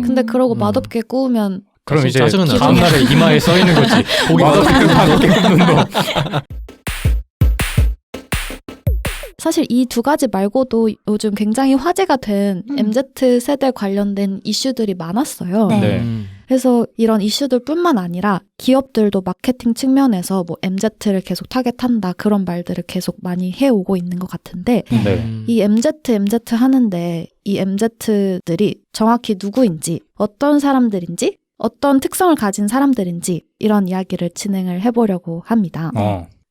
Speaker 1: 근데 그러고 맛없게 구우면
Speaker 2: 그럼 이제
Speaker 3: 짜증은 나죠.
Speaker 2: 다음날에 이마에 써 있는 거지. 맛없게 굽는 놈.
Speaker 1: 사실 이 두 가지 말고도 요즘 굉장히 화제가 된 MZ세대 관련된 이슈들이 많았어요.
Speaker 4: 네.
Speaker 2: 네.
Speaker 1: 그래서 이런 이슈들뿐만 아니라 기업들도 마케팅 측면에서 뭐 MZ를 계속 타겟한다 그런 말들을 계속 많이 해오고 있는 것 같은데
Speaker 2: 네.
Speaker 1: 이 MZ 하는데 이 MZ들이 정확히 누구인지 어떤 사람들인지 어떤 특성을 가진 사람들인지 이런 이야기를 진행을 해보려고 합니다.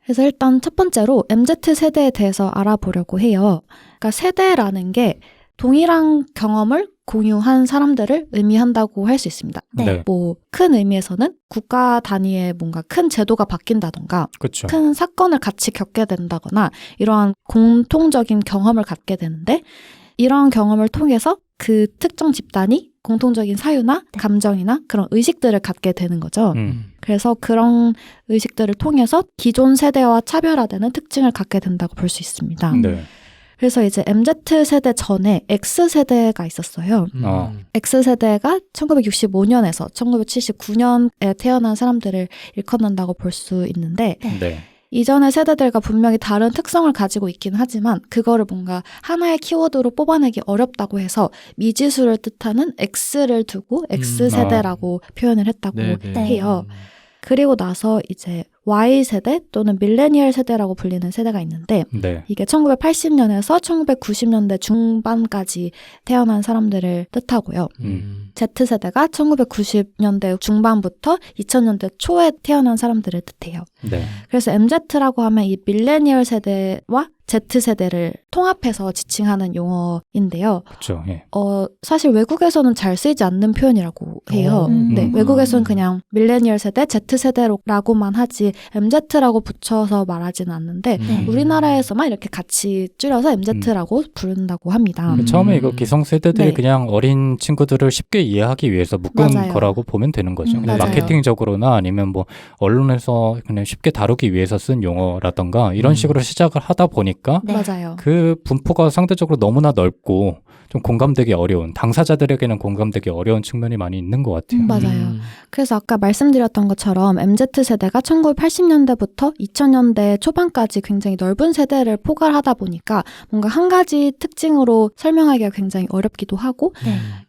Speaker 1: 그래서 일단 첫 번째로 MZ세대에 대해서 알아보려고 해요. 그러니까 세대라는 게 동일한 경험을 공유한 사람들을 의미한다고 할 수 있습니다.
Speaker 2: 네.
Speaker 1: 뭐 큰 의미에서는 국가 단위의 뭔가 큰 제도가 바뀐다던가
Speaker 2: 그렇죠.
Speaker 1: 큰 사건을 같이 겪게 된다거나 이러한 공통적인 경험을 갖게 되는데 이러한 경험을 통해서 그 특정 집단이 공통적인 사유나 감정이나 그런 의식들을 갖게 되는 거죠. 그래서 그런 의식들을 통해서 기존 세대와 차별화되는 특징을 갖게 된다고 볼 수 있습니다.
Speaker 2: 네.
Speaker 1: 그래서 이제 MZ세대 전에 X세대가 있었어요. X세대가 1965년에서 1979년에 태어난 사람들을 일컫는다고 볼 수 있는데
Speaker 2: 네.
Speaker 1: 이전의 세대들과 분명히 다른 특성을 가지고 있긴 하지만 그거를 뭔가 하나의 키워드로 뽑아내기 어렵다고 해서 미지수를 뜻하는 X를 두고 X세대라고 표현을 했다고 해요. 그리고 나서 이제 Y세대 또는 밀레니얼 세대라고 불리는 세대가 있는데
Speaker 2: 네.
Speaker 1: 이게 1980년에서 1990년대 중반까지 태어난 사람들을 뜻하고요. Z세대가 1990년대 중반부터 2000년대 초에 태어난 사람들을 뜻해요.
Speaker 2: 네.
Speaker 1: 그래서 MZ라고 하면 이 밀레니얼 세대와 Z세대를 통합해서 지칭하는 용어인데요.
Speaker 2: 그렇죠. 예.
Speaker 1: 사실 외국에서는 잘 쓰이지 않는 표현이라고 해요. 네, 외국에서는 그냥 밀레니얼 세대, Z세대라고만 하지 MZ라고 붙여서 말하지는 않는데 우리나라에서만 이렇게 같이 줄여서 MZ라고 부른다고 합니다.
Speaker 2: 처음에 이거 기성세대들이
Speaker 1: 네.
Speaker 2: 그냥 어린 친구들을 쉽게 이해하기 위해서 묶은
Speaker 1: 맞아요.
Speaker 2: 거라고 보면 되는 거죠. 그냥
Speaker 1: 맞아요.
Speaker 2: 마케팅적으로나 아니면 뭐 언론에서 그냥 쉽게 다루기 위해서 쓴 용어라던가 이런 식으로 시작을 하다 보니까
Speaker 1: 맞아요.
Speaker 2: 그 분포가 상대적으로 너무나 넓고 좀 공감되기 어려운, 당사자들에게는 공감되기 어려운 측면이 많이 있는 것 같아요.
Speaker 1: 맞아요. 그래서 아까 말씀드렸던 것처럼 MZ세대가 1980년대부터 2000년대 초반까지 굉장히 넓은 세대를 포괄하다 보니까 뭔가 한 가지 특징으로 설명하기가 굉장히 어렵기도 하고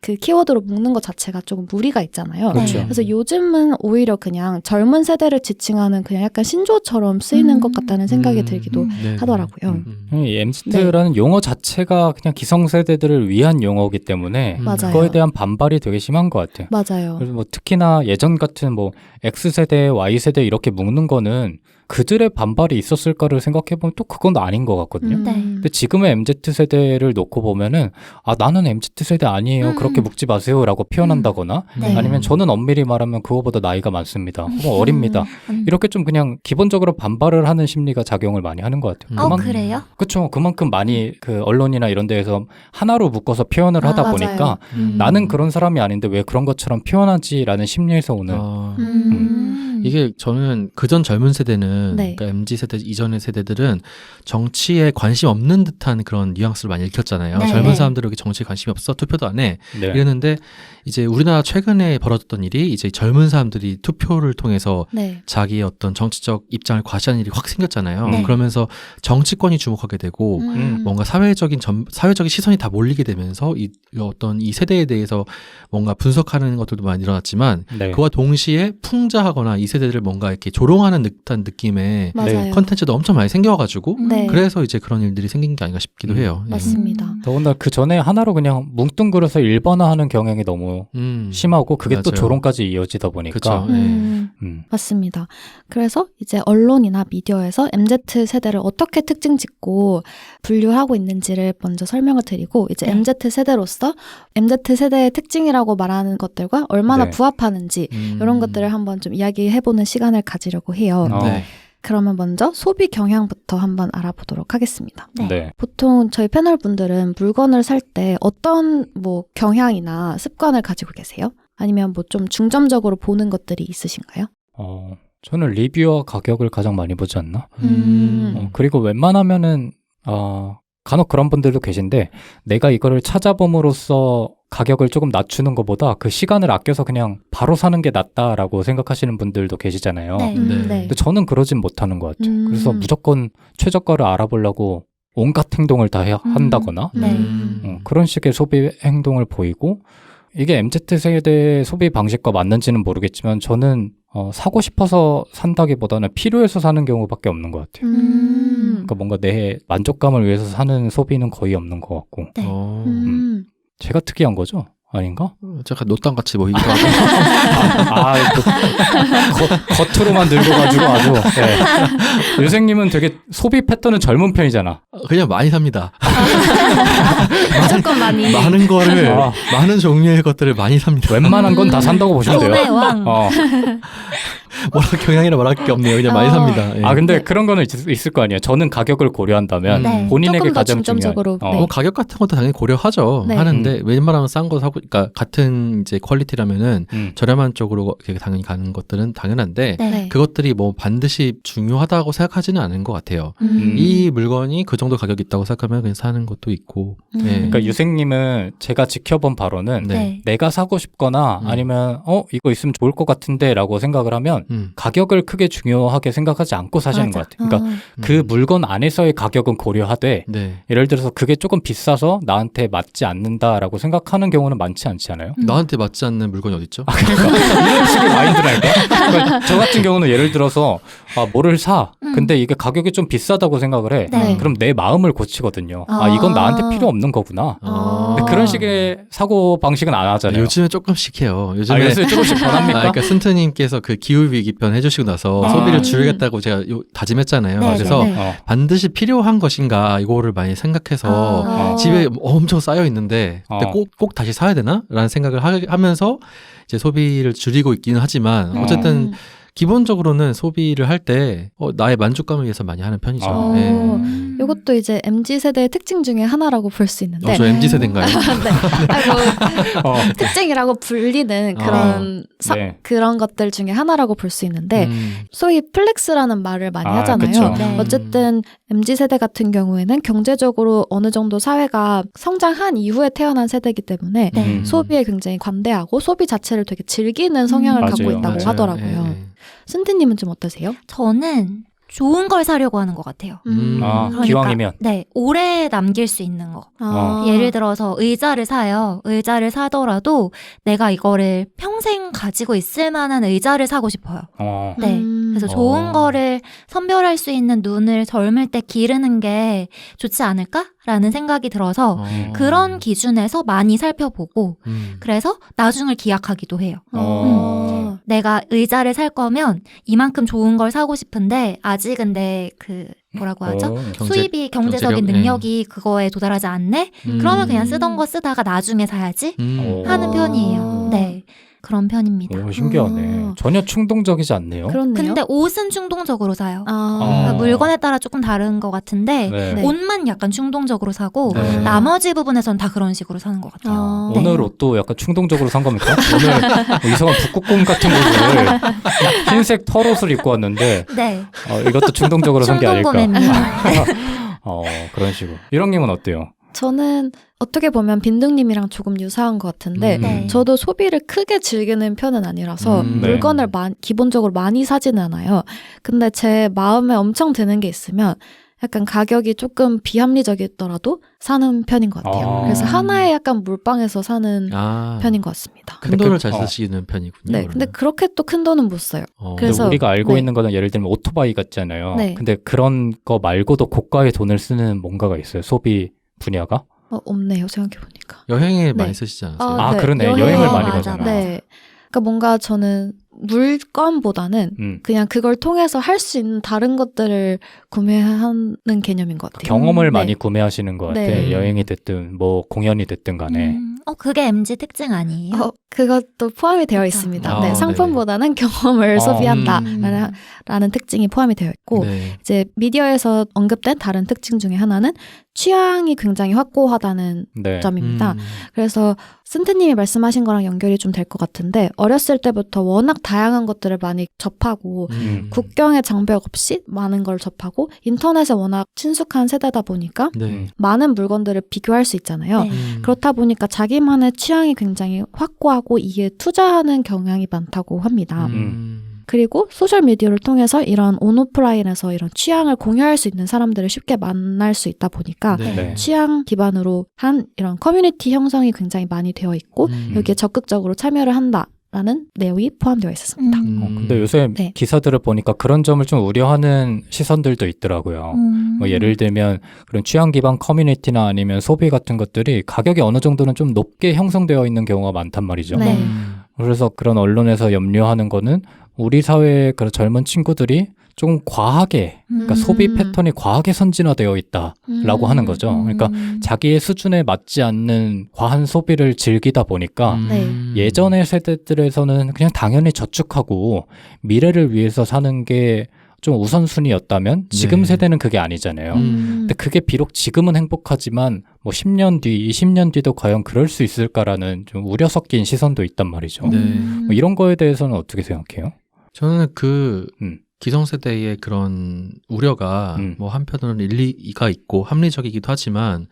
Speaker 1: 그 키워드로 묶는 것 자체가 조금 무리가 있잖아요.
Speaker 2: 그렇죠.
Speaker 1: 그래서 요즘은 오히려 그냥 젊은 세대를 지칭하는 그냥 약간 신조어처럼 쓰이는 것 같다는 생각이 들기도 하더라고요.
Speaker 2: 이 MZ라는 용어 자체가 그냥 기성세대들을 위한 용어이기 때문에
Speaker 1: 맞아요.
Speaker 2: 그거에 대한 반발이 되게 심한 것 같아요.
Speaker 1: 맞아요.
Speaker 2: 그래서 뭐 특히나 예전 같은 뭐 X세대, Y세대 이렇게 묶는 거는 그들의 반발이 있었을까를 생각해보면 또 그건 아닌 것 같거든요. 근데 지금의 MZ세대를 놓고 보면은 나는 MZ세대 아니에요. 그렇게 묶지 마세요 라고 표현한다거나 아니면 저는 엄밀히 말하면 그거보다 나이가 많습니다. 혹은 어립니다. 이렇게 좀 그냥 기본적으로 반발을 하는 심리가 작용을 많이 하는 것 같아요.
Speaker 4: 그래요?
Speaker 2: 그렇죠. 그만큼 많이 그 언론이나 이런 데에서 하나로 묶어서 표현을 하다
Speaker 1: 맞아요.
Speaker 2: 보니까 나는 그런 사람이 아닌데 왜 그런 것처럼 표현하지라는 심리에서 오는
Speaker 3: 이게 저는 그전 젊은 세대는
Speaker 1: 네.
Speaker 3: 그러니까 MZ세대 이전의 세대들은 정치에 관심 없는 듯한 그런 뉘앙스를 많이 읽혔잖아요.
Speaker 4: 네.
Speaker 3: 젊은
Speaker 4: 네.
Speaker 3: 사람들은 이렇게 정치에 관심이 없어 투표도 안 해.
Speaker 2: 네.
Speaker 3: 이랬는데 이제 우리나라 최근에 벌어졌던 일이 이제 젊은 사람들이 투표를 통해서
Speaker 1: 네.
Speaker 3: 자기의 어떤 정치적 입장을 과시하는 일이 확 생겼잖아요.
Speaker 4: 네.
Speaker 3: 그러면서 정치권이 주목하게 되고 뭔가 사회적인 시선이 다 몰리게 되면서 이 어떤 이 세대에 대해서 뭔가 분석하는 것들도 많이 일어났지만
Speaker 2: 네.
Speaker 3: 그와 동시에 풍자하거나 이 세대를 뭔가 이렇게 조롱하는 듯한 느낌의
Speaker 1: 맞아요.
Speaker 3: 컨텐츠도 엄청 많이 생겨가지고
Speaker 1: 네.
Speaker 3: 그래서 이제 그런 일들이 생긴 게 아닌가 싶기도 해요. 예.
Speaker 1: 맞습니다.
Speaker 2: 더군다나 그 전에 하나로 그냥 뭉뚱그려서 일반화하는 경향이 너무 심하고 그게 또
Speaker 3: 맞아요.
Speaker 2: 조롱까지 이어지다 보니까
Speaker 3: 그쵸. 네.
Speaker 1: 맞습니다. 그래서 이제 언론이나 미디어에서 MZ세대를 어떻게 특징 짓고 분류하고 있는지를 먼저 설명을 드리고 이제 MZ세대로서 MZ세대의 특징이라고 말하는 것들과 얼마나
Speaker 2: 네.
Speaker 1: 부합하는지 이런 것들을 한번 좀 이야기해보는 시간을 가지려고 해요.
Speaker 3: 네.
Speaker 1: 그러면 먼저 소비 경향부터 한번 알아보도록 하겠습니다.
Speaker 2: 네.
Speaker 1: 보통 저희 패널 분들은 물건을 살 때 어떤 뭐 경향이나 습관을 가지고 계세요? 아니면 뭐 좀 중점적으로 보는 것들이 있으신가요?
Speaker 2: 저는 리뷰와 가격을 가장 많이 보지 않나?
Speaker 1: 음.
Speaker 2: 그리고 웬만하면은 간혹 그런 분들도 계신데 내가 이거를 찾아봄으로써 가격을 조금 낮추는 것보다 그 시간을 아껴서 그냥 바로 사는 게 낫다라고 생각하시는 분들도 계시잖아요.
Speaker 4: 네.
Speaker 3: 네.
Speaker 2: 근데 저는 그러진 못하는 것 같아요. 그래서 무조건 최저가를 알아보려고 온갖 행동을 다 한다거나
Speaker 4: 네.
Speaker 2: 그런 식의 소비 행동을 보이고 이게 MZ세대 소비 방식과 맞는지는 모르겠지만 저는 사고 싶어서 산다기보다는 필요해서 사는 경우밖에 없는 것 같아요. 그러니까 뭔가 내 만족감을 위해서 사는 소비는 거의 없는 것 같고
Speaker 4: 네.
Speaker 2: 제가 특이한 거죠? 아닌가?
Speaker 3: 제가 노땅같이 보이기도 하고.
Speaker 2: 겉으로만 늙어가지고 아주. 네. 유생님은 되게 소비 패턴은 젊은 편이잖아.
Speaker 3: 그냥 많이 삽니다.
Speaker 1: 무조건 많이.
Speaker 3: 많은 거를 많은 종류의 것들을 많이 삽니다.
Speaker 2: 웬만한 건 다 산다고 보시면 돼요.
Speaker 4: 소매 왕.
Speaker 3: 뭐라 경향이라 말할 게 없네요. 그냥 많이 삽니다. 예.
Speaker 2: 근데 그런 거는 있을 거 아니에요. 저는 가격을 고려한다면
Speaker 4: 네.
Speaker 2: 본인에게
Speaker 1: 조금 더
Speaker 2: 가장
Speaker 1: 중점적으로,
Speaker 2: 중요한.
Speaker 1: 네.
Speaker 3: 뭐 가격 같은 것도 당연히 고려하죠.
Speaker 1: 네.
Speaker 3: 하는데 웬만하면 싼 거 사고, 그러니까 같은 이제 퀄리티라면은 저렴한 쪽으로 당연히 가는 것들은 당연한데
Speaker 1: 네.
Speaker 3: 그것들이 뭐 반드시 중요하다고 생각하지는 않은 것 같아요. 이 물건이 그 정도 가격이 있다고 생각하면 그냥 사는 것도 있고. 예.
Speaker 2: 그러니까 유생님은 제가 지켜본 바로는
Speaker 3: 네.
Speaker 2: 내가 사고 싶거나 아니면 이거 있으면 좋을 것 같은데라고 생각을 하면 가격을 크게 중요하게 생각하지 않고 사시는 것 같아요. 그러니까 그 물건 안에서의 가격은 고려하되
Speaker 3: 네.
Speaker 2: 예를 들어서 그게 조금 비싸서 나한테 맞지 않는다라고 생각하는 경우는 많지 않지 않아요?
Speaker 3: 나한테 맞지 않는 물건이 어딨죠?
Speaker 2: 이런 식의 마인드랄까? 그러니까 저 같은 경우는 예를 들어서 뭐를 사. 근데 이게 가격이 좀 비싸다고 생각을 해.
Speaker 4: 네.
Speaker 2: 그럼 내 마음을 고치거든요. 이건 나한테 필요 없는 거구나. 근데 그런 식의 사고 방식은 안 하잖아요.
Speaker 3: 요즘에 조금씩 해요. 요즘에
Speaker 2: 조금씩 변합니까?
Speaker 3: 그러니까 순트님께서 그 기후위기 편 해주시고 나서 소비를 줄이겠다고 제가 다짐했잖아요.
Speaker 4: 네,
Speaker 3: 그래서
Speaker 4: 네.
Speaker 3: 반드시 필요한 것인가 이거를 많이 생각해서 집에 엄청 쌓여 있는데 근데 꼭 다시 사야 되나? 라는 생각을 하면서 이제 소비를 줄이고 있기는 하지만 어쨌든 기본적으로는 소비를 할 때 나의 만족감을 위해서 많이 하는 편이죠.
Speaker 1: 이것도 이제 MZ세대의 특징 중에 하나라고 볼 수 있는데
Speaker 3: 저 MZ세대인가요?
Speaker 1: 네. 특징이라고 불리는 그런 그런 것들 중에 하나라고 볼 수 있는데 소위 플렉스라는 말을 많이 하잖아요.
Speaker 4: 네.
Speaker 1: 어쨌든 MZ세대 같은 경우에는 경제적으로 어느 정도 사회가 성장한 이후에 태어난 세대이기 때문에 소비에 굉장히 관대하고 소비 자체를 되게 즐기는 성향을 갖고 있다고 하더라고요. 순티님은 좀 어떠세요?
Speaker 4: 저는 좋은 걸 사려고 하는 것 같아요. 그러니까,
Speaker 2: 기왕이면.
Speaker 4: 네, 오래 남길 수 있는 거. 예를 들어서 의자를 사요. 의자를 사더라도 내가 이거를 평생 가지고 있을 만한 의자를 사고 싶어요. 네, 그래서 좋은 거를 선별할 수 있는 눈을 젊을 때 기르는 게 좋지 않을까라는 생각이 들어서 그런 기준에서 많이 살펴보고 그래서 나중을 기약하기도 해요. 내가 의자를 살 거면 이만큼 좋은 걸 사고 싶은데 아직은 내 뭐라고 하죠? 수입이 경제적인 능력이 그거에 도달하지 않네? 그러면 그냥 쓰던 거 쓰다가 나중에 사야지 하는 편이에요. 네. 그런 편입니다.
Speaker 2: 신기하네. 전혀 충동적이지 않네요.
Speaker 1: 그렇네요.
Speaker 4: 근데 옷은 충동적으로 사요. 그러니까 물건에 따라 조금 다른 것 같은데 옷만 약간 충동적으로 사고 나머지 부분에서는 다 그런 식으로 사는 것 같아요.
Speaker 2: 오늘 옷도 약간 충동적으로 산 겁니까? 오늘 이상한 북극곰 같은 옷을 흰색 털옷을 입고 왔는데 이것도 충동적으로 산 게 아닐까. 그런 식으로. 유령님은 어때요?
Speaker 1: 저는 어떻게 보면 빈둥님이랑 조금 유사한 것 같은데 저도 소비를 크게 즐기는 편은 아니라서 물건을 기본적으로 많이 사지는 않아요. 근데 제 마음에 엄청 드는 게 있으면 약간 가격이 조금 비합리적이더라도 사는 편인 것 같아요. 그래서 하나에 약간 몰빵해서 사는 편인 것 같습니다.
Speaker 3: 큰 돈을 잘 쓰시는 편이군요.
Speaker 1: 네, 근데 그렇게 또 큰 돈은 못 써요.
Speaker 2: 그래서 우리가 알고 있는 거는 예를 들면 오토바이 같잖아요. 근데 그런 거 말고도 고가의 돈을 쓰는 뭔가가 있어요. 소비 분야가?
Speaker 1: 없네요. 생각해보니까.
Speaker 3: 여행에 많이 쓰시지 않았어요?
Speaker 2: 그러네. 여행을 많이 가잖아.
Speaker 1: 네. 그러니까 뭔가 저는 물건보다는 그냥 그걸 통해서 할 수 있는 다른 것들을 구매하는 개념인 것 같아요.
Speaker 2: 경험을 많이 구매하시는 것 같아.
Speaker 1: 네.
Speaker 2: 여행이 됐든 뭐 공연이 됐든 간에.
Speaker 4: 그게 MZ 특징 아니에요?
Speaker 1: 그것도 포함이 되어 있습니다. 네,
Speaker 3: 네.
Speaker 1: 상품보다는 경험을 소비한다라는 특징이 포함이 되어 있고
Speaker 3: 네.
Speaker 1: 이제 미디어에서 언급된 다른 특징 중에 하나는 취향이 굉장히 확고하다는
Speaker 2: 네.
Speaker 1: 점입니다. 그래서 쓴트님이 말씀하신 거랑 연결이 좀 될 것 같은데 어렸을 때부터 워낙 다양한 것들을 많이 접하고 국경의 장벽 없이 많은 걸 접하고 인터넷에 워낙 친숙한 세대다 보니까
Speaker 3: 네.
Speaker 1: 많은 물건들을 비교할 수 있잖아요.
Speaker 4: 네.
Speaker 1: 그렇다 보니까 자기만의 취향이 굉장히 확고하고 이에 투자하는 경향이 많다고 합니다. 그리고 소셜미디어를 통해서 이런 온오프라인에서 이런 취향을 공유할 수 있는 사람들을 쉽게 만날 수 있다 보니까
Speaker 2: 네.
Speaker 1: 취향 기반으로 한 이런 커뮤니티 형성이 굉장히 많이 되어 있고 여기에 적극적으로 참여를 한다라는 내용이 포함되어 있었습니다.
Speaker 2: 근데 요새
Speaker 1: 네.
Speaker 2: 기사들을 보니까 그런 점을 좀 우려하는 시선들도 있더라고요. 뭐 예를 들면 그런 취향 기반 커뮤니티나 아니면 소비 같은 것들이 가격이 어느 정도는 좀 높게 형성되어 있는 경우가 많단 말이죠.
Speaker 1: 네.
Speaker 2: 그래서 그런 언론에서 염려하는 거는 우리 사회의 그런 젊은 친구들이 조금 과하게, 그러니까 소비 패턴이 과하게 선진화되어 있다라고 하는 거죠. 그러니까 자기의 수준에 맞지 않는 과한 소비를 즐기다 보니까 예전의 세대들에서는 그냥 당연히 저축하고 미래를 위해서 사는 게 좀 우선순위였다면 지금
Speaker 3: 네.
Speaker 2: 세대는 그게 아니잖아요. 근데 그게 비록 지금은 행복하지만 뭐 10년 뒤, 20년 뒤도 과연 그럴 수 있을까라는 좀 우려 섞인 시선도 있단 말이죠.
Speaker 3: 네.
Speaker 2: 뭐 이런 거에 대해서는 어떻게 생각해요?
Speaker 3: 저는 기성세대의 그런 우려가 뭐 한편으로는 일리가 있고 합리적이기도 하지만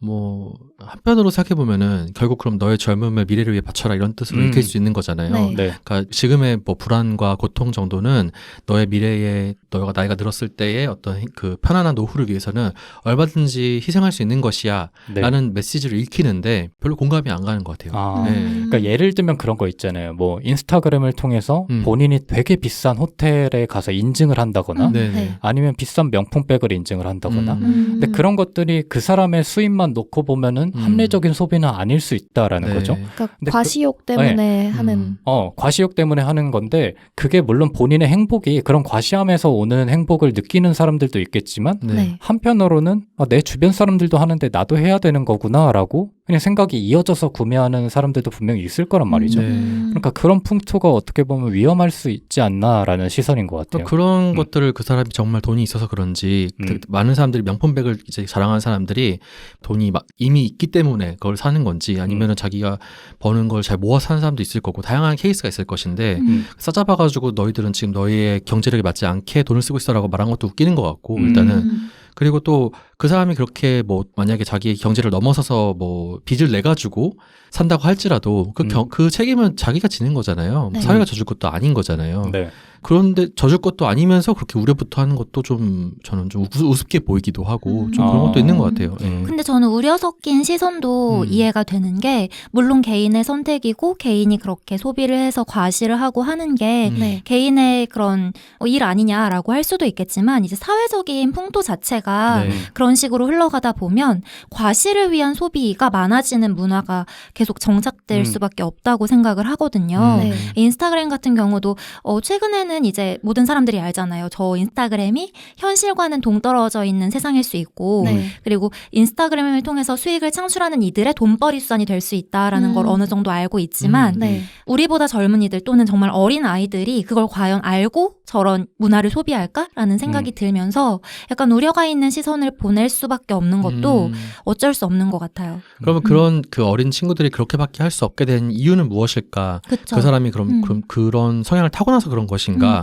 Speaker 3: 뭐 한편으로 생각해보면은 결국 그럼 너의 젊음을 미래를 위해 바쳐라 이런 뜻으로 읽힐 수 있는 거잖아요.
Speaker 1: 네.
Speaker 2: 네.
Speaker 3: 그러니까 지금의 뭐 불안과 고통 정도는 너의 미래에 너가 나이가 들었을 때의 어떤 그 편안한 노후를 위해서는 얼마든지 희생할 수 있는 것이야
Speaker 2: 네.
Speaker 3: 라는 메시지를 읽히는데 별로 공감이 안 가는 것 같아요.
Speaker 2: 아,
Speaker 3: 네.
Speaker 2: 그러니까 예를 들면 그런 거 있잖아요. 뭐 인스타그램을 통해서 본인이 되게 비싼 호텔에 가서 인증을 한다거나
Speaker 3: 네네.
Speaker 2: 아니면 비싼 명품백을 인증을 한다거나 근데
Speaker 1: 음.
Speaker 2: 그런 것들이 그 사람의 수입만 놓고 보면은 합리적인 소비는 아닐 수 있다라는
Speaker 3: 네.
Speaker 2: 거죠.
Speaker 1: 그러니까
Speaker 2: 근데
Speaker 1: 과시욕 때문에 하는
Speaker 2: 과시욕 때문에 하는 건데 그게 물론 본인의 행복이 그런 과시함에서 오는 행복을 느끼는 사람들도 있겠지만
Speaker 1: 네.
Speaker 2: 한편으로는 내 주변 사람들도 하는데 나도 해야 되는 거구나라고 그냥 생각이 이어져서 구매하는 사람들도 분명히 있을 거란 말이죠.
Speaker 3: 네.
Speaker 2: 그러니까 그런 풍토가 어떻게 보면 위험할 수 있지 않나라는 시선인 것
Speaker 3: 또
Speaker 2: 같아요.
Speaker 3: 그런 것들을 그 사람이 정말 돈이 있어서 그런지 많은 사람들이 명품백을 이제 자랑하는 사람들이 돈이 이미 있기 때문에 그걸 사는 건지 아니면은 자기가 버는 걸 잘 모아 사는 사람도 있을 거고 다양한 케이스가 있을 것인데 싸잡아가지고 너희들은 지금 너희의 경제력에 맞지 않게 돈을 쓰고 있어라고 말한 것도 웃기는 것 같고 일단은 그리고 또 그 사람이 그렇게 뭐 만약에 자기의 경제를 넘어서서 뭐 빚을 내 가지고 산다고 할지라도 그 책임은 자기가 지는 거잖아요.
Speaker 1: 네.
Speaker 3: 사회가 져줄 것도 아닌 거잖아요.
Speaker 2: 네.
Speaker 3: 그런데 져줄 것도 아니면서 그렇게 우려부터 하는 것도 좀 저는 좀 우습게 보이기도 하고 좀 그런 것도 있는 것 같아요. 네.
Speaker 4: 근데 저는 우려 섞인 시선도 이해가 되는 게 물론 개인의 선택이고 개인이 그렇게 소비를 해서 과시를 하고 하는 게
Speaker 1: 네.
Speaker 4: 개인의 그런 일 아니냐라고 할 수도 있겠지만 이제 사회적인 풍토 자체가
Speaker 3: 네.
Speaker 4: 그런 식으로 흘러가다 보면 과시를 위한 소비가 많아지는 문화가 계속 정착될 수밖에 없다고 생각을 하거든요.
Speaker 1: 네.
Speaker 4: 인스타그램 같은 경우도 최근에는 이제 모든 사람들이 알잖아요. 저 인스타그램이 현실과는 동떨어져 있는 세상일 수 있고
Speaker 1: 네.
Speaker 4: 그리고 인스타그램을 통해서 수익을 창출하는 이들의 돈벌이 수단이 될 수 있다라는 걸 어느 정도 알고 있지만
Speaker 1: 네.
Speaker 4: 우리보다 젊은이들 또는 정말 어린 아이들이 그걸 과연 알고 저런 문화를 소비할까라는 생각이 들면서 약간 우려가 있는 시선을 보낼 수밖에 없는 것도 어쩔 수 없는 것 같아요.
Speaker 3: 그러면 그런 그 어린 친구들이 그렇게밖에 할 수 없게 된 이유는 무엇일까?
Speaker 4: 그쵸.
Speaker 3: 그 사람이 그럼 그런 성향을 타고나서 그런 것인가?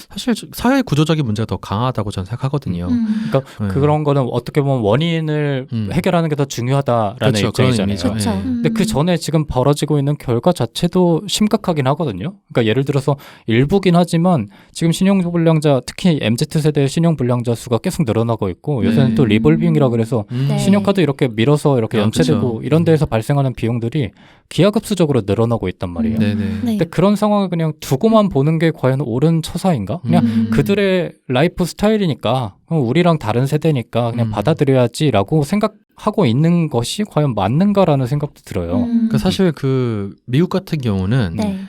Speaker 3: 사실 사회 구조적인 문제가 더 강하다고 저는 생각하거든요.
Speaker 2: 그러니까
Speaker 3: 네.
Speaker 2: 그런 거는 어떻게 보면 원인을 해결하는 게 더 중요하다라는
Speaker 3: 그렇죠,
Speaker 2: 입장이잖아요.
Speaker 3: 그런 의미죠.
Speaker 4: 그렇죠.
Speaker 2: 근데 그 전에 지금 벌어지고 있는 결과 자체도 심각하긴 하거든요. 그러니까 예를 들어서 일부긴 하지만 지금 신용불량자 특히 MZ세대의 신용불량자 수가 계속 늘어나고 있고 요새는
Speaker 3: 네.
Speaker 2: 또 리볼빙이라 그래서
Speaker 4: 네.
Speaker 2: 신용카드 이렇게 밀어서 이렇게 연체되고
Speaker 3: 그쵸.
Speaker 2: 이런 데에서 발생하는 비용들이 기하급수적으로 늘어나고 있단 말이에요.
Speaker 3: 네네.
Speaker 1: 네.
Speaker 2: 근데 그런 상황을 그냥 두고만 보는 게 과연 옳은 처사인가? 그냥 그들의 라이프 스타일이니까 우리랑 다른 세대니까 그냥 받아들여야지라고 생각하고 있는 것이 과연 맞는가라는 생각도 들어요.
Speaker 3: 그러니까 사실 그 미국 같은 경우는
Speaker 4: 네.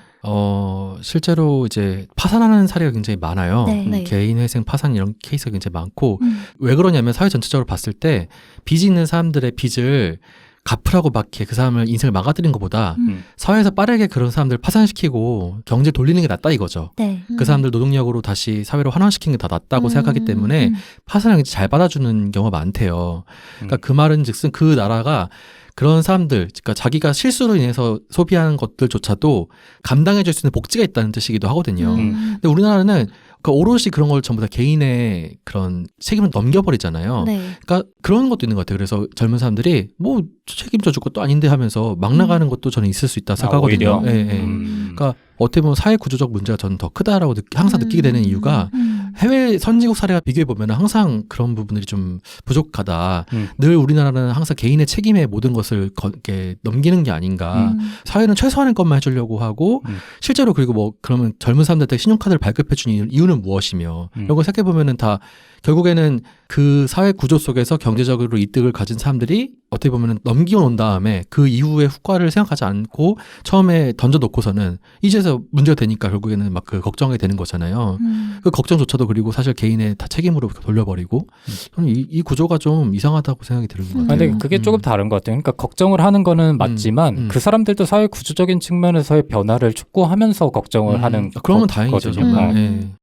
Speaker 3: 실제로 이제 파산하는 사례가 굉장히 많아요.
Speaker 1: 네.
Speaker 3: 개인회생 파산 이런 케이스가 굉장히 많고 왜 그러냐면 사회 전체적으로 봤을 때 빚이 있는 사람들의 빚을 갚으라고 막 그 사람을 인생을 막아들인 것보다 사회에서 빠르게 그런 사람들을 파산시키고 경제 돌리는 게 낫다 이거죠.
Speaker 4: 네.
Speaker 3: 그 사람들 노동력으로 다시 사회로 환원시키는 게 더 낫다고 생각하기 때문에 파산을 굉장히 잘 받아주는 경우가 많대요. 그러니까 그 말은 즉슨 그 나라가 그런 사람들, 그러니까 자기가 실수로 인해서 소비하는 것들조차도 감당해 줄 수 있는 복지가 있다는 뜻이기도 하거든요. 근데 우리나라는 그러니까 오롯이 그런 걸 전부 다 개인의 그런 책임을 넘겨버리잖아요.
Speaker 1: 네.
Speaker 3: 그러니까 그런 것도 있는 것 같아요. 그래서 젊은 사람들이 뭐 책임져 줄 것도 아닌데 하면서 막 나가는 것도 저는 있을 수 있다 생각하거든요.
Speaker 2: 오히려?
Speaker 3: 예, 예. 그러니까 어떻게 보면 사회 구조적 문제가 저는 더 크다라고 항상 느끼게 되는 이유가 해외 선진국 사례와 비교해 보면 항상 그런 부분들이 좀 부족하다. 늘 우리나라는 항상 개인의 책임에 모든 것을 이렇게 넘기는 게 아닌가. 사회는 최소한의 것만 해주려고 하고 실제로 그리고 뭐 그러면 젊은 사람들한테 신용카드를 발급해 주는 이유는 무엇이며 이런 걸 생각해 보면은 다 결국에는 그 사회 구조 속에서 경제적으로 이득을 가진 사람들이 어떻게 보면 넘기고 온 다음에 그 이후의 후과를 생각하지 않고 처음에 던져놓고서는 이제서 문제가 되니까 결국에는 막 그 걱정이 되는 거잖아요. 그 걱정조차도 그리고 사실 개인의 다 책임으로 돌려버리고 저는 이 구조가 좀 이상하다고 생각이 드는 것 같아요.
Speaker 2: 근데 그게 조금 다른 것 같아요. 그러니까 걱정을 하는 거는 맞지만 그 사람들도 사회 구조적인 측면에서의 변화를 촉구하면서 걱정을 하는
Speaker 3: 그러면 다행이죠. 정말. 네.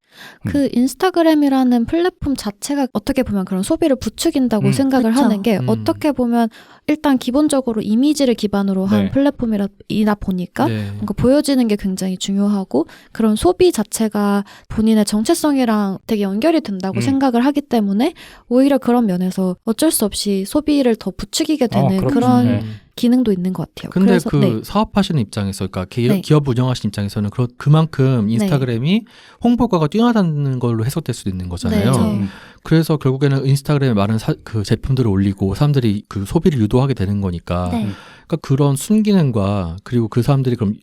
Speaker 1: 그 인스타그램이라는 플랫폼 자체가 어떻게 보면 그런 소비를 부추긴다고 생각을
Speaker 4: 그쵸.
Speaker 1: 하는 게 어떻게 보면 일단 기본적으로 이미지를 기반으로 한
Speaker 2: 네.
Speaker 1: 플랫폼이다 보니까
Speaker 3: 네.
Speaker 1: 뭔가 보여지는 게 굉장히 중요하고 그런 소비 자체가 본인의 정체성이랑 되게 연결이 된다고 생각을 하기 때문에 오히려 그런 면에서 어쩔 수 없이 소비를 더 부추기게 되는
Speaker 2: 그렇죠.
Speaker 1: 그런
Speaker 2: 네.
Speaker 1: 기능도 있는 것 같아요.
Speaker 3: 근데
Speaker 1: 그래서,
Speaker 3: 그
Speaker 1: 네.
Speaker 3: 사업하시는 입장에서, 그러니까
Speaker 1: 네.
Speaker 3: 기업 운영하시는 입장에서는 그만큼 인스타그램이 홍보가가 뛰어나다는 걸로 해석될 수도 있는 거잖아요.
Speaker 1: 네,
Speaker 3: 그래서 결국에는 인스타그램에 많은 그 제품들을 올리고 사람들이 그 소비를 유도하게 되는 거니까.
Speaker 4: 네.
Speaker 3: 그러니까 그런 순기능과 그리고 그 사람들이 그럼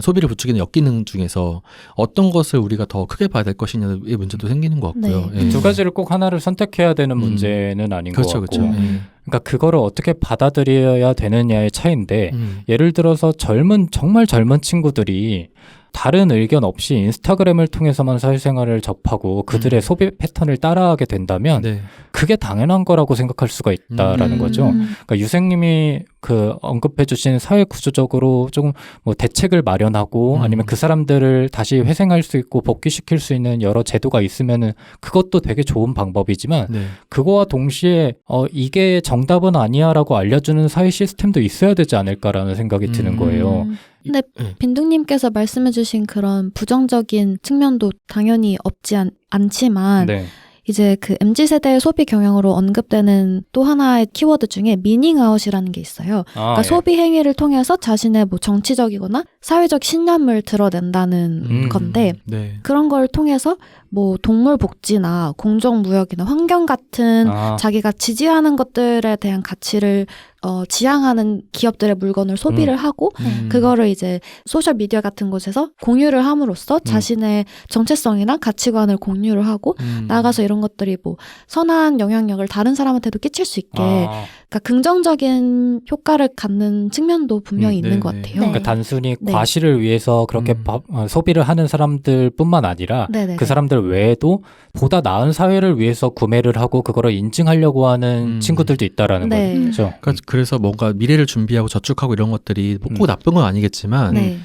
Speaker 3: 소비를 부추기는 역기능 중에서 어떤 것을 우리가 더 크게 봐야 될 것이냐의 문제도 생기는 것 같고요.
Speaker 1: 네.
Speaker 3: 예.
Speaker 2: 두 가지를 꼭 하나를 선택해야 되는 문제는 아닌
Speaker 3: 그렇죠,
Speaker 2: 것 같고.
Speaker 3: 그렇죠. 예.
Speaker 2: 그러니까 그거를 어떻게 받아들여야 되느냐의 차이인데 예를 들어서 정말 젊은 친구들이 다른 의견 없이 인스타그램을 통해서만 사회생활을 접하고 그들의 소비 패턴을 따라하게 된다면
Speaker 3: 네.
Speaker 2: 그게 당연한 거라고 생각할 수가 있다라는 거죠. 그러니까 유생님이 그 언급해주신 사회 구조적으로 조금 뭐 대책을 마련하고 아니면 그 사람들을 다시 회생할 수 있고 복귀시킬 수 있는 여러 제도가 있으면은 그것도 되게 좋은 방법이지만
Speaker 3: 네.
Speaker 2: 그거와 동시에 이게 정답은 아니야라고 알려주는 사회 시스템도 있어야 되지 않을까라는 생각이 드는 거예요.
Speaker 1: 근데 빈둥님께서 말씀해주신 그런 부정적인 측면도 당연히 없지 않지만
Speaker 2: 네.
Speaker 1: 이제 그 MZ세대의 소비 경향으로 언급되는 또 하나의 키워드 중에 미닝아웃이라는 게 있어요. 그러니까
Speaker 2: 예.
Speaker 1: 소비 행위를 통해서 자신의 뭐 정치적이거나 사회적 신념을 드러낸다는 건데
Speaker 3: 네.
Speaker 1: 그런 걸 통해서 뭐 동물 복지나 공정무역이나 환경 같은 자기가 지지하는 것들에 대한 가치를 지향하는 기업들의 물건을 소비를 하고 그거를 이제 소셜 미디어 같은 곳에서 공유를 함으로써 자신의 정체성이나 가치관을 공유를 하고 나아가서 이런 것들이 뭐 선한 영향력을 다른 사람한테도 끼칠 수 있게 그러니까 긍정적인 효과를 갖는 측면도 분명히 있는 것 같아요.
Speaker 2: 그러니까 단순히
Speaker 1: 네.
Speaker 2: 과시를 위해서 그렇게 소비를 하는 사람들뿐만 아니라
Speaker 1: 네네네.
Speaker 2: 그 사람들 외에도 보다 나은 사회를 위해서 구매를 하고 그거를 인증하려고 하는 친구들도 있다라는
Speaker 1: 네.
Speaker 2: 거죠.
Speaker 3: 그래서 뭔가 미래를 준비하고 저축하고 이런 것들이 꼭 나쁜 건 아니겠지만
Speaker 1: 네.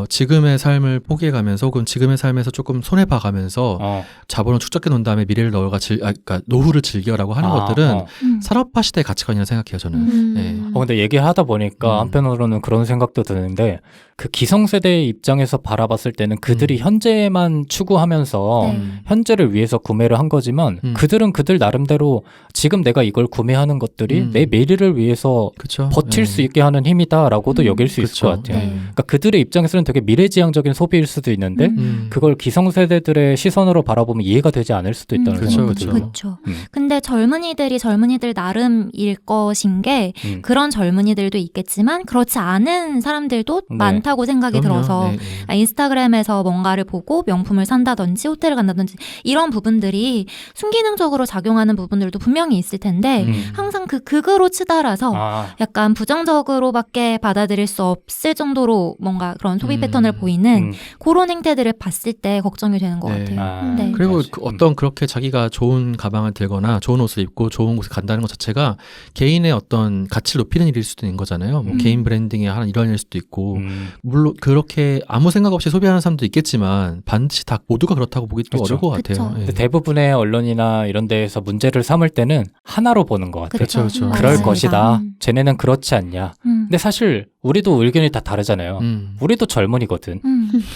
Speaker 3: 지금의 삶을 포기해가면서 혹은 지금의 삶에서 조금 손해봐가면서 자본을 축적해 놓은 다음에 미래를 그러니까 노후를 즐겨라고 하는 것들은 산업화 시대의 가치관이라고 생각해요, 저는. 네.
Speaker 2: 근데 얘기하다 보니까 한편으로는 그런 생각도 드는데 그 기성세대의 입장에서 바라봤을 때는 그들이 현재만 추구하면서 현재를 위해서 구매를 한 거지만 그들은 그들 나름대로 지금 내가 이걸 구매하는 것들이 내 미래를 위해서
Speaker 3: 그쵸?
Speaker 2: 버틸 수 있게 하는 힘이다라고도 여길 수 있을 것 같아요. 그러니까 그들의 입장에서는 되게 미래지향적인 소비일 수도 있는데 그걸 기성세대들의 시선으로 바라보면 이해가 되지 않을 수도 있다는 생각이 들어요.
Speaker 4: 그렇죠. 근데 젊은이들이 젊은이들 나름일 것인 게 그런 젊은이들도 있겠지만 그렇지 않은 사람들도 많다고 생각이
Speaker 3: 그럼요.
Speaker 4: 들어서
Speaker 3: 네.
Speaker 4: 인스타그램에서 뭔가를 보고 명품을 산다든지 호텔을 간다든지 이런 부분들이 순기능적으로 작용하는 부분들도 분명히 있을 텐데 항상 그 극으로 치달아서 약간 부정적으로밖에 받아들일 수 없을 정도로 뭔가 그런 소비 패턴을 보이는 그런 행태들을 봤을 때 걱정이 되는 것 같아요. 네.
Speaker 3: 그리고 어떤 그렇게 자기가 좋은 가방을 들거나 좋은 옷을 입고 좋은 곳에 간다는 것 자체가 개인의 어떤 가치를 높이는 일일 수도 있는 거잖아요. 뭐 개인 브랜딩의 하나의 일환일 수도 있고 물론 그렇게 아무 생각 없이 소비하는 사람도 있겠지만 반드시 다 모두가 그렇다고 보기 또 어려울 것 같아요.
Speaker 2: 근데 대부분의 언론이나 이런 데에서 문제를 삼을 때는 하나로 보는 것 같아요.
Speaker 3: 그렇죠.
Speaker 2: 그럴 것이다. 쟤네는 그렇지 않냐. 근데 사실 우리도 의견이 다 다르잖아요. 우리도 젊은이거든.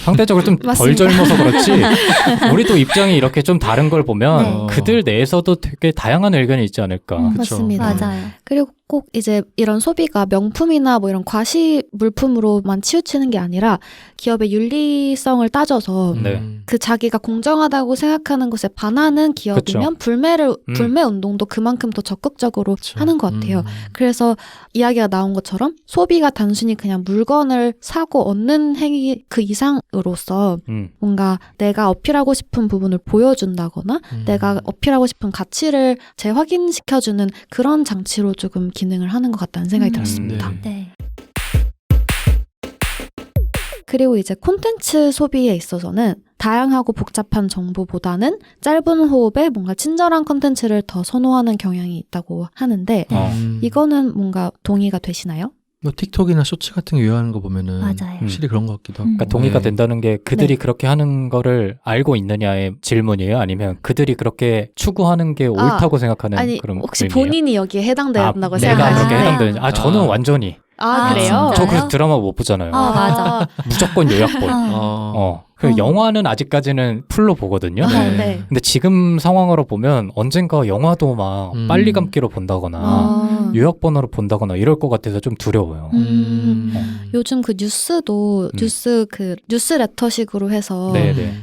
Speaker 2: 상대적으로 좀 덜 젊어서 그렇지 우리도 입장이 이렇게 좀 다른 걸 보면 그들 내에서도 되게 다양한 의견이 있지 않을까.
Speaker 1: 맞습니다.
Speaker 4: 맞아요.
Speaker 1: 그리고 꼭 이제 이런 소비가 명품이나 뭐 이런 과시 물품으로만 치우치는 게 아니라 기업의 윤리성을 따져서 그 자기가 공정하다고 생각하는 것에 반하는 기업이면 불매 운동도 그만큼 더 적극적으로 하는 것 같아요. 그래서 이야기가 나온 것처럼 소비가 단순히 그냥 물건을 사고 얻는 행위 그 이상으로서 뭔가 내가 어필하고 싶은 부분을 보여준다거나 내가 어필하고 싶은 가치를 재확인시켜주는 그런 장치로 조금 기능을 하는 것 같다는 생각이 들었습니다.
Speaker 4: 네.
Speaker 1: 그리고 이제 콘텐츠 소비에 있어서는 다양하고 복잡한 정보보다는 짧은 호흡에 뭔가 친절한 콘텐츠를 더 선호하는 경향이 있다고 하는데 이거는 뭔가 동의가 되시나요?
Speaker 3: 뭐 틱톡이나 쇼츠 같은 거 유효하는 거 보면은
Speaker 4: 맞아요.
Speaker 3: 확실히 그런 것 같기도 하고.
Speaker 2: 그러니까 동의가 된다는 게 그들이 그렇게 하는 거를 알고 있느냐의 질문이에요? 아니면 그들이 그렇게 추구하는 게 옳다고 생각하는
Speaker 1: 아니,
Speaker 2: 그런
Speaker 1: 혹시
Speaker 2: 의미예요?
Speaker 1: 본인이 여기에 해당된다고
Speaker 2: 내가
Speaker 1: 생각하시나요?
Speaker 2: 그렇게 해당되는지. 저는 완전히.
Speaker 1: 그래요?
Speaker 2: 저 그래서 드라마 못 보잖아요.
Speaker 4: 맞아.
Speaker 2: 무조건 요약본. 그 영화는 아직까지는 풀로 보거든요.
Speaker 1: 네.
Speaker 2: 근데 지금 상황으로 보면 언젠가 영화도 막 빨리 감기로 본다거나 요약본으로 본다거나 이럴 것 같아서 좀 두려워요.
Speaker 1: 요즘 그 뉴스도 뉴스레터식으로 해서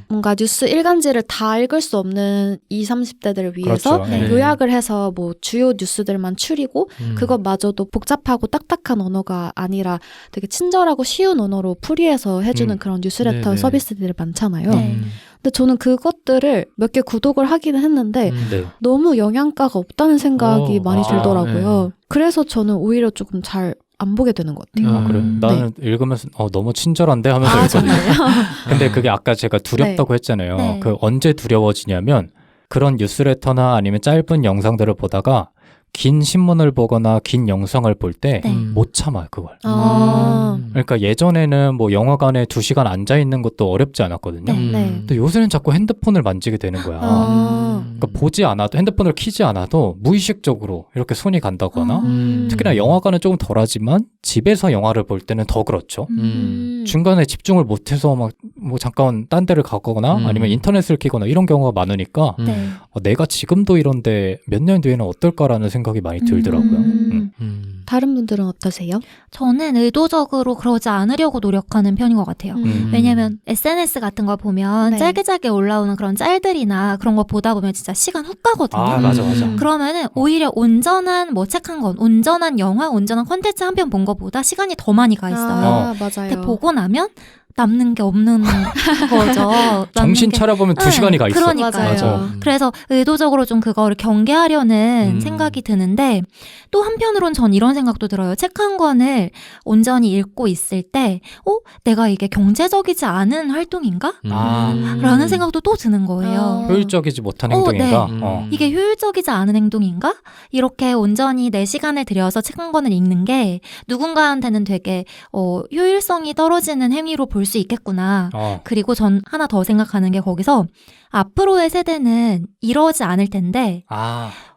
Speaker 1: 뭔가 뉴스 일간지를 다 읽을 수 없는 20, 30대들을 위해서
Speaker 2: 그렇죠.
Speaker 1: 요약을 해서 뭐 주요 뉴스들만 추리고 그것마저도 복잡하고 딱딱한 언어가 아니라 되게 친절하고 쉬운 언어로 풀이해서 해주는 그런 뉴스레터 서비스들이 많잖아요. 근데 저는 그것들을 몇 개 구독을 하기는 했는데 너무 영양가가 없다는 생각이 많이 들더라고요. 그래서 저는 오히려 조금 잘 안 보게 되는 것 같아요.
Speaker 2: 그래. 나는 읽으면서 너무 친절한데 하면서 읽거든요. 근데 그게 아까 제가 두렵다고 했잖아요. 그 언제 두려워지냐면 그런 뉴스레터나 아니면 짧은 영상들을 보다가 긴 신문을 보거나 긴 영상을 볼 때 못 참아요, 그걸. 그러니까 예전에는 뭐 영화관에 2시간 앉아있는 것도 어렵지 않았거든요. 근데 요새는 자꾸 핸드폰을 만지게 되는 거야. 그러니까 보지 않아도, 핸드폰을 켜지 않아도 무의식적으로 이렇게 손이 간다거나 특히나 영화관은 조금 덜하지만 집에서 영화를 볼 때는 더 그렇죠. 중간에 집중을 못해서 막 뭐 잠깐 딴 데를 가거나 아니면 인터넷을 켜거나 이런 경우가 많으니까 내가 지금도 이런데 몇 년 뒤에는 어떨까라는 생각이 많이 들더라고요.
Speaker 1: 다른 분들은 어떠세요?
Speaker 4: 저는 의도적으로 그러지 않으려고 노력하는 편인 것 같아요. 왜냐면 SNS 같은 거 보면 짧게 올라오는 그런 짤들이나 그런 거 보다 보면 진짜 시간 훅 가거든요.
Speaker 2: 맞아.
Speaker 4: 그러면은 오히려 온전한 뭐 책 한 권, 온전한 영화, 온전한 콘텐츠 한 편 본 것보다 시간이 더 많이 가 있어요.
Speaker 1: 맞아요.
Speaker 4: 근데 보고 나면 남는 게 없는 거죠.
Speaker 2: 정신 차려보면 2시간이 가 있어.
Speaker 4: 그러니까요.
Speaker 2: 맞아.
Speaker 4: 그래서 의도적으로 좀 그거를 경계하려는 생각이 드는데 또 한편으론 전 이런 생각도 들어요. 책 한 권을 온전히 읽고 있을 때 내가 이게 경제적이지 않은 활동인가? 라는 생각도 또 드는 거예요.
Speaker 2: 효율적이지 못한 행동인가?
Speaker 4: 이게 효율적이지 않은 행동인가? 이렇게 온전히 내 시간을 들여서 책 한 권을 읽는 게 누군가한테는 되게 효율성이 떨어지는 행위로 볼 수 있겠구나. 그리고 전 하나 더 생각하는 게 거기서 앞으로의 세대는 이러지 않을 텐데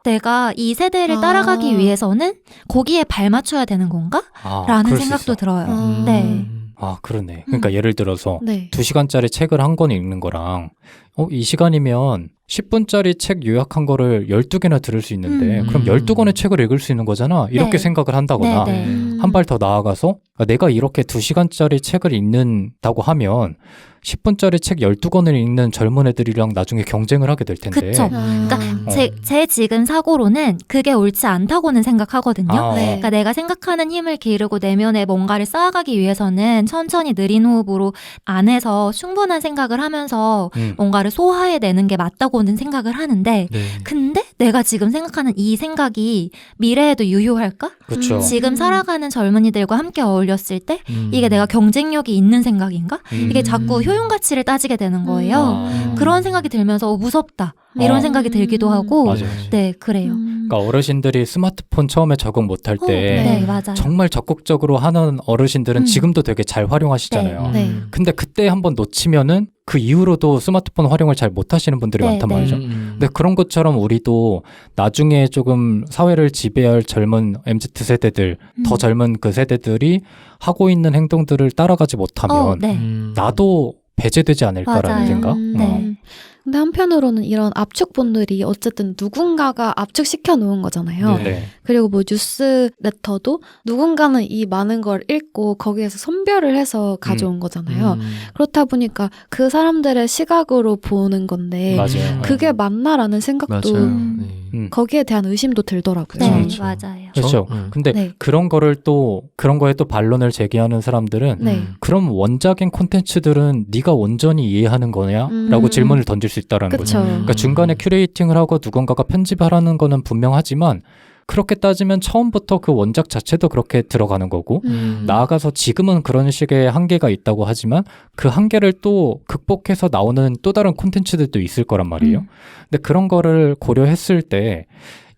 Speaker 4: 내가 이 세대를 따라가기 위해서는 거기에 발맞춰야 되는 건가? 라는 생각도 들어요.
Speaker 2: 그러네. 그러니까 예를 들어서 2시간짜리 책을 한 권 읽는 거랑 이 시간이면 10분짜리 책 요약한 거를 12개나 들을 수 있는데 그럼 12권의 책을 읽을 수 있는 거잖아. 이렇게 생각을 한다거나 한 발 더 나아가서 내가 이렇게 2시간짜리 책을 읽는다고 하면 10분짜리 책 12권을 읽는 젊은 애들이랑 나중에 경쟁을 하게 될 텐데.
Speaker 4: 그쵸. 그러니까 제 지금 사고로는 그게 옳지 않다고는 생각하거든요. 그러니까 내가 생각하는 힘을 기르고 내면에 뭔가를 쌓아가기 위해서는 천천히 느린 호흡으로 안에서 충분한 생각을 하면서 뭔가를 소화해내는 게 맞다고는 생각을 하는데 근데 내가 지금 생각하는 이 생각이 미래에도 유효할까?
Speaker 2: 그렇죠.
Speaker 4: 지금 살아가는 젊은이들과 함께 어울렸을 때 이게 내가 경쟁력이 있는 생각인가? 이게 자꾸 효용 가치를 따지게 되는 거예요. 그런 생각이 들면서 무섭다. 이런 생각이 들기도 하고
Speaker 2: 맞아요.
Speaker 4: 네, 그래요.
Speaker 2: 그러니까 어르신들이 스마트폰 처음에 적응 못할 때
Speaker 4: 네, 맞아요.
Speaker 2: 정말 적극적으로 하는 어르신들은 지금도 되게 잘 활용하시잖아요.
Speaker 1: 네.
Speaker 2: 근데 그때 한번 놓치면은 그 이후로도 스마트폰 활용을 잘 못하시는 분들이
Speaker 4: 네,
Speaker 2: 많단
Speaker 4: 네.
Speaker 2: 말이죠. 근데 그런 것처럼 우리도 나중에 조금 사회를 지배할 젊은 MZ 세대들, 더 젊은 그 세대들이 하고 있는 행동들을 따라가지 못하면
Speaker 4: 네.
Speaker 2: 나도 배제되지 않을까라는
Speaker 4: 맞아요.
Speaker 2: 생각.
Speaker 4: 네.
Speaker 1: 근데 한편으로는 이런 압축본들이 어쨌든 누군가가 압축시켜 놓은 거잖아요.
Speaker 2: 네.
Speaker 1: 그리고 뭐 뉴스레터도 누군가는 이 많은 걸 읽고 거기에서 선별을 해서 가져온 거잖아요. 그렇다 보니까 그 사람들의 시각으로 보는 건데
Speaker 2: 맞아요.
Speaker 1: 그게 맞나라는 생각도
Speaker 3: 맞아요.
Speaker 1: 거기에 대한 의심도 들더라고요.
Speaker 4: 네,
Speaker 3: 그렇죠.
Speaker 4: 맞아요.
Speaker 2: 그렇죠. 근데
Speaker 1: 네.
Speaker 2: 그런 거를 또 그런 거에 또 반론을 제기하는 사람들은
Speaker 1: 네.
Speaker 2: 그럼 원작인 콘텐츠들은 네가 온전히 이해하는 거냐?라고 질문을 던질 수 있다라는 거죠.
Speaker 1: 그쵸.
Speaker 2: 그러니까 중간에 큐레이팅을 하고 누군가가 편집하라는 거는 분명하지만 그렇게 따지면 처음부터 그 원작 자체도 그렇게 들어가는 거고 나아가서 지금은 그런 식의 한계가 있다고 하지만 그 한계를 또 극복해서 나오는 또 다른 콘텐츠들도 있을 거란 말이에요. 근데 그런 거를 고려했을 때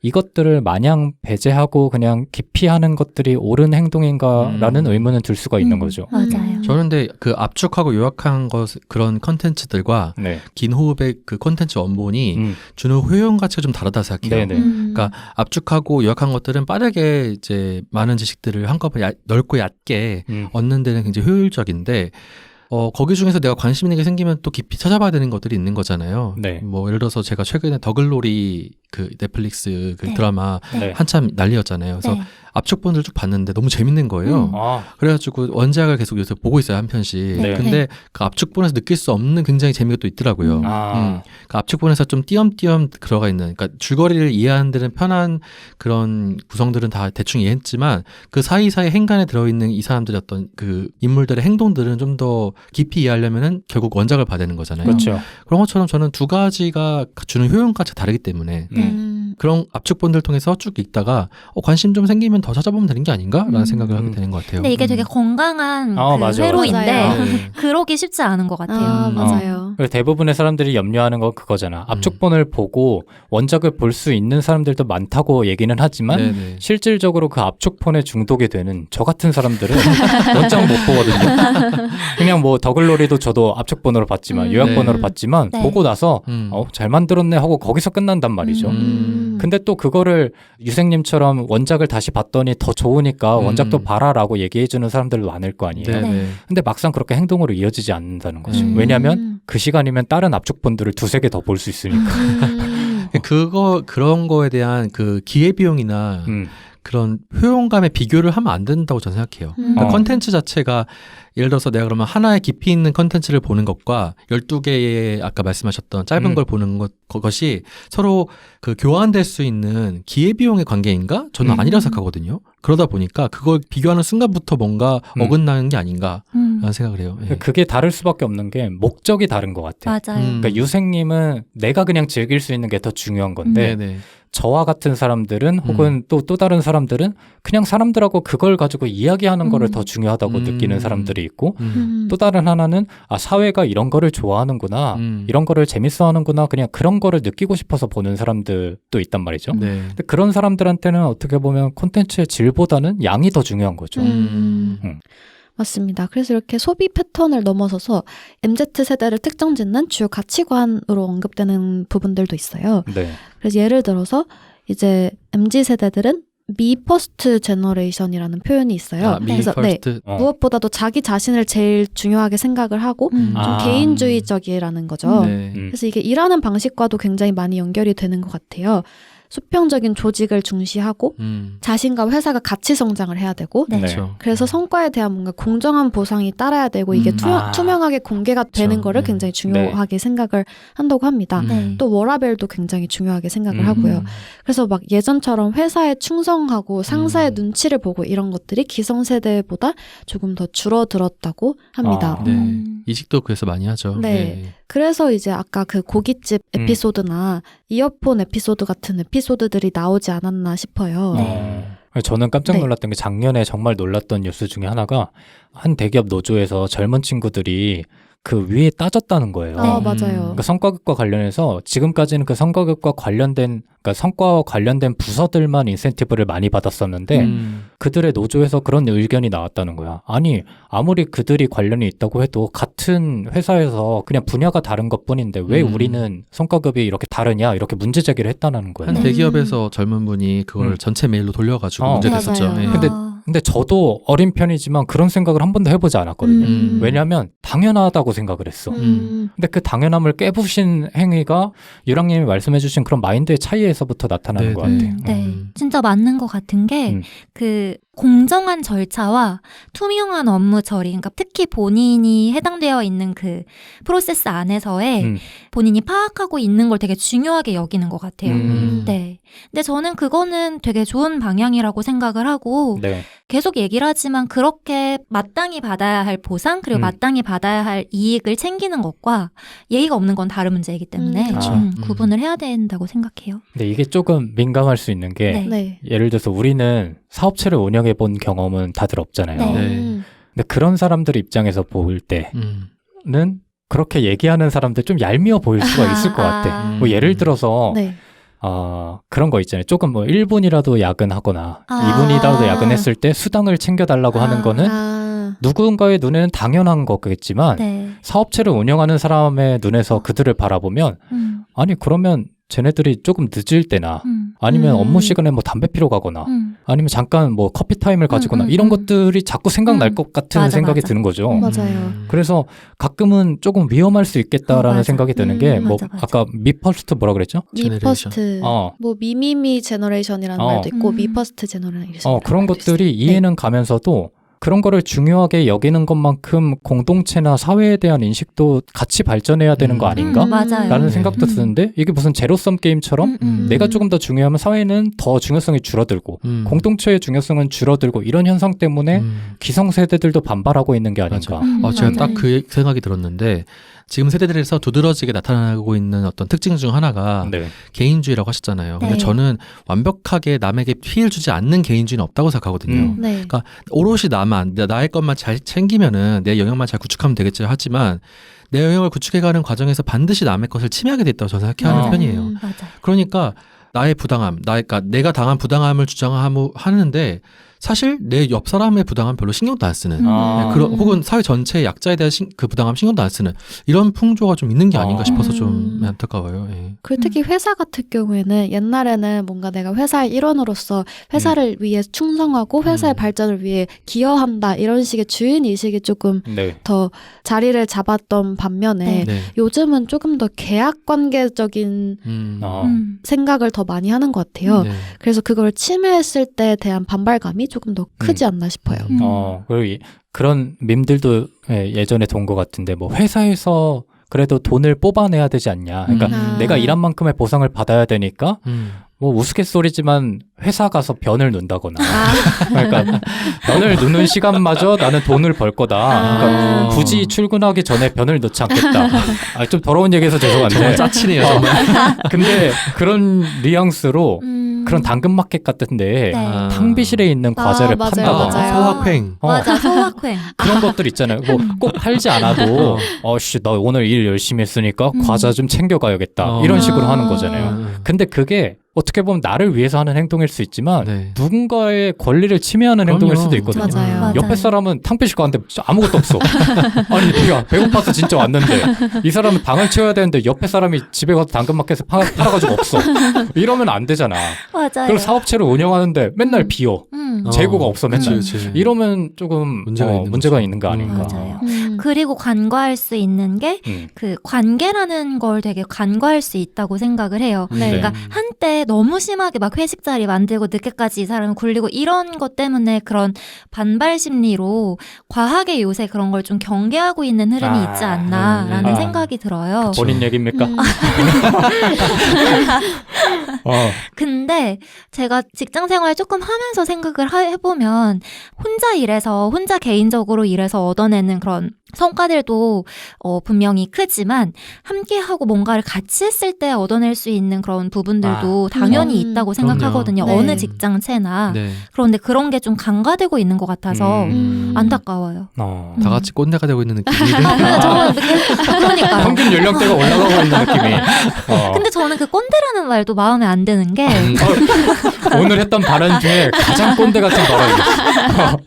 Speaker 2: 이것들을 마냥 배제하고 그냥 기피하는 것들이 옳은 행동인가라는 의문은 들 수가 있는 거죠.
Speaker 4: 맞아요.
Speaker 3: 저는 근데 그 압축하고 요약한 그런 컨텐츠들과
Speaker 2: 네.
Speaker 3: 긴 호흡의 그 컨텐츠 원본이 주는 효용 가치가 좀 다르다 생각해요.
Speaker 2: 네네.
Speaker 3: 그러니까 압축하고 요약한 것들은 빠르게 이제 많은 지식들을 한꺼번에 넓고 얕게 얻는 데는 굉장히 효율적인데 거기 중에서 내가 관심 있는 게 생기면 또 깊이 찾아봐야 되는 것들이 있는 거잖아요.
Speaker 2: 네.
Speaker 3: 뭐 예를 들어서 제가 최근에 더글로리 그 넷플릭스 그
Speaker 4: 네.
Speaker 3: 드라마
Speaker 2: 네.
Speaker 3: 한참 난리였잖아요. 그래서
Speaker 4: 네.
Speaker 3: 압축본들 쭉 봤는데 너무 재밌는 거예요.
Speaker 2: 아,
Speaker 3: 그래가지고 원작을 계속 요새 보고 있어요, 한 편씩.
Speaker 2: 네.
Speaker 3: 근데 그 압축본에서 느낄 수 없는 굉장히 재미가 또 있더라고요. 그 압축본에서 좀 띄엄띄엄 들어가 있는, 그러니까 줄거리를 이해하는 데는 편한 그런 구성들은 다 대충 이해했지만 그 사이사이 행간에 들어있는 이 사람들의 어떤 그 인물들의 행동들은 좀 더 깊이 이해하려면은 결국 원작을 봐야 되는 거잖아요.
Speaker 2: 그렇죠.
Speaker 3: 그런 것처럼 저는 두 가지가 주는 효용가치가 다르기 때문에 그런 압축본들 통해서 쭉 읽다가 관심 좀 생기면 더 찾아보면 되는 게 아닌가라는 생각을 하게 되는 것 같아요.
Speaker 4: 근데 이게 되게 건강한 그
Speaker 2: 맞아,
Speaker 4: 회로인데
Speaker 1: 맞아요.
Speaker 4: 그러기 쉽지 않은 것 같아요.
Speaker 1: 맞아요.
Speaker 2: 그리고 대부분의 사람들이 염려하는 건 그거잖아. 압축본을 보고 원작을 볼 수 있는 사람들도 많다고 얘기는 하지만
Speaker 3: 네네.
Speaker 2: 실질적으로 그 압축본에 중독이 되는 저 같은 사람들은 원작 못 보거든요. 그냥 뭐 더글로리도 저도 압축본으로 봤지만 요약본으로
Speaker 3: 네.
Speaker 2: 봤지만
Speaker 4: 네.
Speaker 2: 보고 나서 잘 만들었네 하고 거기서 끝난단 말이죠. 근데 또 그거를 유생님처럼 원작을 다시 봤더니 더 좋으니까 원작도 봐라라고 얘기해주는 사람들도 많을 거 아니에요.
Speaker 3: 네네.
Speaker 2: 근데 막상 그렇게 행동으로 이어지지 않는다는 거죠. 왜냐하면 그 시간이면 다른 압축본들을 두세 개 더 볼 수 있으니까.
Speaker 3: 그런 거에 대한 그 기회비용이나 그런 효용감의 비교를 하면 안 된다고 저는 생각해요. 그러니까 컨텐츠 자체가 예를 들어서 내가 그러면 하나의 깊이 있는 컨텐츠를 보는 것과 12개의 아까 말씀하셨던 짧은 걸 보는 것이 서로 그 교환될 수 있는 기회비용의 관계인가? 저는 아니라 생각하거든요. 그러다 보니까 그걸 비교하는 순간부터 뭔가 어긋나는 게 아닌가라는 생각을 해요. 예.
Speaker 2: 그게 다를 수밖에 없는 게 목적이 다른 것 같아요.
Speaker 4: 맞아요.
Speaker 2: 그러니까 유생님은 내가 그냥 즐길 수 있는 게 더 중요한 건데
Speaker 3: 네네.
Speaker 2: 저와 같은 사람들은 혹은 또 다른 사람들은 그냥 사람들하고 그걸 가지고 이야기하는 거를 더 중요하다고 느끼는 사람들이 있고 또 다른 하나는 사회가 이런 거를 좋아하는구나 이런 거를 재밌어하는구나 그냥 그런 거를 느끼고 싶어서 보는 사람들도 있단 말이죠.
Speaker 3: 네.
Speaker 2: 근데 그런 사람들한테는 어떻게 보면 콘텐츠의 질보다는 양이 더 중요한 거죠.
Speaker 1: 맞습니다. 그래서 이렇게 소비 패턴을 넘어서서 MZ세대를 특정짓는 주요 가치관으로 언급되는 부분들도 있어요.
Speaker 2: 네.
Speaker 1: 그래서 예를 들어서 이제 MZ세대들은 미 퍼스트 제너레이션이라는 표현이 있어요.
Speaker 3: 미
Speaker 1: 그래서
Speaker 3: 퍼스트.
Speaker 1: 무엇보다도 자기 자신을 제일 중요하게 생각을 하고 좀 개인주의적이라는 거죠.
Speaker 3: 네.
Speaker 1: 그래서 이게 일하는 방식과도 굉장히 많이 연결이 되는 것 같아요. 수평적인 조직을 중시하고 자신과 회사가 같이 성장을 해야 되고
Speaker 4: 네.
Speaker 3: 그렇죠.
Speaker 1: 그래서 성과에 대한 뭔가 공정한 보상이 따라야 되고 이게 투명하게 공개가 되는 거를 굉장히 중요하게 생각을 한다고 합니다.
Speaker 4: 네.
Speaker 1: 또 워라밸도 굉장히 중요하게 생각을 하고요. 그래서 막 예전처럼 회사에 충성하고 상사의 눈치를 보고 이런 것들이 기성세대보다 조금 더 줄어들었다고 합니다.
Speaker 3: 네. 이직도 그래서 많이 하죠.
Speaker 1: 네. 그래서 이제 아까 그 고깃집 에피소드나 이어폰 에피소드 같은 에피소드들이 나오지 않았나 싶어요.
Speaker 2: 저는 깜짝
Speaker 1: 네.
Speaker 2: 놀랐던 게 작년에 정말 놀랐던 뉴스 중에 하나가 한 대기업 노조에서 젊은 친구들이 그 위에 따졌다는 거예요.
Speaker 1: 맞아요.
Speaker 2: 그러니까 성과급과 관련해서 지금까지는 그 성과급과 관련된 그러니까 성과와 관련된 부서들만 인센티브를 많이 받았었는데 그들의 노조에서 그런 의견이 나왔다는 거야. 아니 아무리 그들이 관련이 있다고 해도 같은 회사에서 그냥 분야가 다른 것뿐인데 왜 우리는 성과급이 이렇게 다르냐 이렇게 문제 제기를 했다는 거예요.
Speaker 3: 한 대기업에서 젊은 분이 그걸 전체 메일로 돌려가지고 문제됐었죠.
Speaker 1: 맞아요.
Speaker 3: 예.
Speaker 2: 근데 저도 어린 편이지만 그런 생각을 한 번도 해보지 않았거든요. 왜냐하면 당연하다고 생각을 했어. 근데 그 당연함을 깨부신 행위가 유랑님이 말씀해주신 그런 마인드의 차이에서부터 나타나는 것 같아요.
Speaker 4: 네, 진짜 맞는 것 같은 게 그 공정한 절차와 투명한 업무 처리, 그러니까 특히 본인이 해당되어 있는 그 프로세스 안에서의 본인이 파악하고 있는 걸 되게 중요하게 여기는 것 같아요. 네. 근데 저는 그거는 되게 좋은 방향이라고 생각을 하고
Speaker 2: 네.
Speaker 4: 계속 얘기를 하지만 그렇게 마땅히 받아야 할 보상 그리고 마땅히 받아야 할 이익을 챙기는 것과 예의가 없는 건 다른 문제이기 때문에 구분을 해야 된다고 생각해요.
Speaker 2: 근데 이게 조금 민감할 수 있는 게
Speaker 1: 네.
Speaker 2: 예를 들어서 우리는 사업체를 운영해 본 경험은 다들 없잖아요. 근데 그런 사람들 입장에서 볼 때는 그렇게 얘기하는 사람들 좀 얄미워 보일 수가 있을 것 같아. 뭐 예를 들어서
Speaker 1: 네.
Speaker 2: 그런 거 있잖아요. 조금 뭐 1분이라도 야근하거나 2분이라도 야근했을 때 수당을 챙겨달라고 하는 거는 누군가의 눈에는 당연한 거겠지만 사업체를 운영하는 사람의 눈에서 그들을 바라보면 아니 그러면 쟤네들이 조금 늦을 때나 아니면 업무 시간에 뭐 담배 피러 가거나 아니면 잠깐 뭐 커피 타임을 가지거나 이런 것들이 자꾸 생각날 것 같은 생각이 드는 거죠.
Speaker 1: 맞아요.
Speaker 2: 그래서 가끔은 조금 위험할 수 있겠다라는
Speaker 4: 맞아.
Speaker 2: 생각이 드는 게 뭐
Speaker 4: 맞아.
Speaker 2: 아까 미퍼스트 뭐라 그랬죠?
Speaker 1: 미퍼스트 뭐 미미미 제너레이션이라는 말도 있고 미퍼스트 제너레이션
Speaker 2: 그런 것들이 이해는 가면서도 그런 거를 중요하게 여기는 것만큼 공동체나 사회에 대한 인식도 같이 발전해야 되는 거 아닌가?
Speaker 4: 맞아요.
Speaker 2: 라는 생각도 드는데 이게 무슨 제로섬 게임처럼 내가 조금 더 중요하면 사회는 더 중요성이 줄어들고 공동체의 중요성은 줄어들고 이런 현상 때문에 기성세대들도 반발하고 있는 게 아닌가.
Speaker 3: 제가 딱 그 생각이 들었는데 지금 세대들에서 두드러지게 나타나고 있는 어떤 특징 중 하나가 개인주의라고 하셨잖아요. 근데 저는 완벽하게 남에게 피해를 주지 않는 개인주의는 없다고 생각하거든요. 그러니까 오롯이 나의 것만 잘 챙기면은 내 영역만 잘 구축하면 되겠지 하지만 내 영역을 구축해가는 과정에서 반드시 남의 것을 침해하게 돼 있다고 저는 생각하는 편이에요. 그러니까 나의 부당함, 그러니까 내가 당한 부당함을 주장하는데 사실 내 옆 사람의 부당함 별로 신경도 안 쓰는 혹은 사회 전체의 약자에 대한 그 부당함 신경도 안 쓰는 이런 풍조가 좀 있는 게 아닌가 싶어서 좀 안타까워요.
Speaker 1: 그리고 특히 회사 같은 경우에는 옛날에는 뭔가 내가 회사의 일원으로서 회사를 위해 충성하고 회사의 발전을 위해 기여한다 이런 식의 주인의식이 조금 더 자리를 잡았던 반면에 요즘은 조금 더 계약관계적인 생각을 더 많이 하는 것 같아요. 그래서 그걸 침해했을 때에 대한 반발감이 조금 더 크지 않나 싶어요.
Speaker 2: 그리고 그런 밈들도 예전에 돈 것 같은데 뭐 회사에서 그래도 돈을 뽑아내야 되지 않냐. 그러니까 내가 일한 만큼의 보상을 받아야 되니까 뭐 우스갯소리지만 회사 가서 변을 눈다거나 그러니까 변을 누는 시간마저 나는 돈을 벌 거다. 그러니까 굳이 출근하기 전에 변을 넣지 않겠다. 좀 더러운 얘기해서 죄송한데
Speaker 3: 정말 짜치네요. 정말.
Speaker 2: 근데 그런 뉘앙스로 그런 당근마켓 같은데 탕비실에 있는 과자를 판다거나
Speaker 3: 소확행
Speaker 4: 맞아 소확행
Speaker 2: 그런 것들 있잖아요. 뭐 꼭 팔지 않아도 나 오늘 일 열심히 했으니까 과자 좀 챙겨가야겠다 이런 식으로 하는 거잖아요. 근데 그게 어떻게 보면 나를 위해서 하는 행동일 수 있지만 누군가의 권리를 침해하는 행동일 수도 있거든요.
Speaker 1: 맞아요.
Speaker 2: 옆에 사람은 탕비실 가는데 아무것도 없어. 아니 내가 배고파서 진짜 왔는데 이 사람은 방을 채워야 되는데 옆에 사람이 집에 가서 당근마켓에서 팔아가지고 없어. 이러면 안 되잖아.
Speaker 4: 맞아요.
Speaker 2: 그리고 사업체를 운영하는데 맨날 비어. 재고가 없어 맨날.
Speaker 3: 그치.
Speaker 2: 이러면 조금 문제가 있는 거 아닌가.
Speaker 4: 맞아요. 그리고 간과할 수 있는 게 그 관계라는 걸 되게 간과할 수 있다고 생각을 해요.
Speaker 1: 네.
Speaker 4: 그러니까 한때 너무 심하게 막 회식 자리 만들고 늦게까지 이 사람을 굴리고 이런 것 때문에 그런 반발 심리로 과하게 요새 그런 걸 좀 경계하고 있는 흐름이 있지 않나라는 생각이 들어요.
Speaker 2: 본인 얘기입니까?
Speaker 4: 근데 제가 직장 생활 조금 하면서 생각을 해보면 혼자 일해서 혼자 개인적으로 일해서 얻어내는 그런 성과들도 분명히 크지만 함께하고 뭔가를 같이 했을 때 얻어낼 수 있는 그런 부분들도 당연히 있다고 생각하거든요.
Speaker 1: 네.
Speaker 4: 어느 직장체나.
Speaker 3: 네.
Speaker 4: 그런데 그런 게 좀 간과되고 있는 것 같아서 안타까워요.
Speaker 3: 다 같이 꼰대가 되고 있는 느낌이.
Speaker 4: 그러니까요.
Speaker 2: 평균 연령대가 올라가고 있는 느낌이.
Speaker 4: 근데 저는 그 꼰대라는 말도 마음에 안 드는 게
Speaker 2: 오늘 했던 발언 중에 가장 꼰대 같은 발언이었어.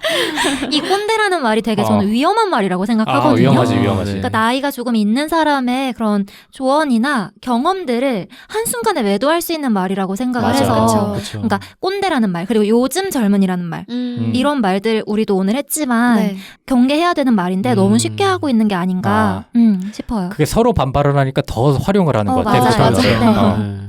Speaker 4: 이 꼰대라는 말이 되게 저는 위험한 말이라고 생각하거든요.
Speaker 2: 위험하지.
Speaker 4: 그러니까 나이가 조금 있는 사람의 그런 조언이나 경험들을 한순간에 매도할 수 있는 말이라고 생각을
Speaker 2: 맞아.
Speaker 4: 해서
Speaker 3: 그쵸.
Speaker 4: 그러니까 꼰대라는 말 그리고 요즘 젊은이라는 말 이런 말들 우리도 오늘 했지만
Speaker 1: 네.
Speaker 4: 경계해야 되는 말인데 너무 쉽게 하고 있는 게 아닌가 싶어요.
Speaker 2: 그게 서로 반발을 하니까 더 활용을 하는 것 같아요.
Speaker 4: 맞아요.
Speaker 2: 그 사람들은.
Speaker 4: 맞아요.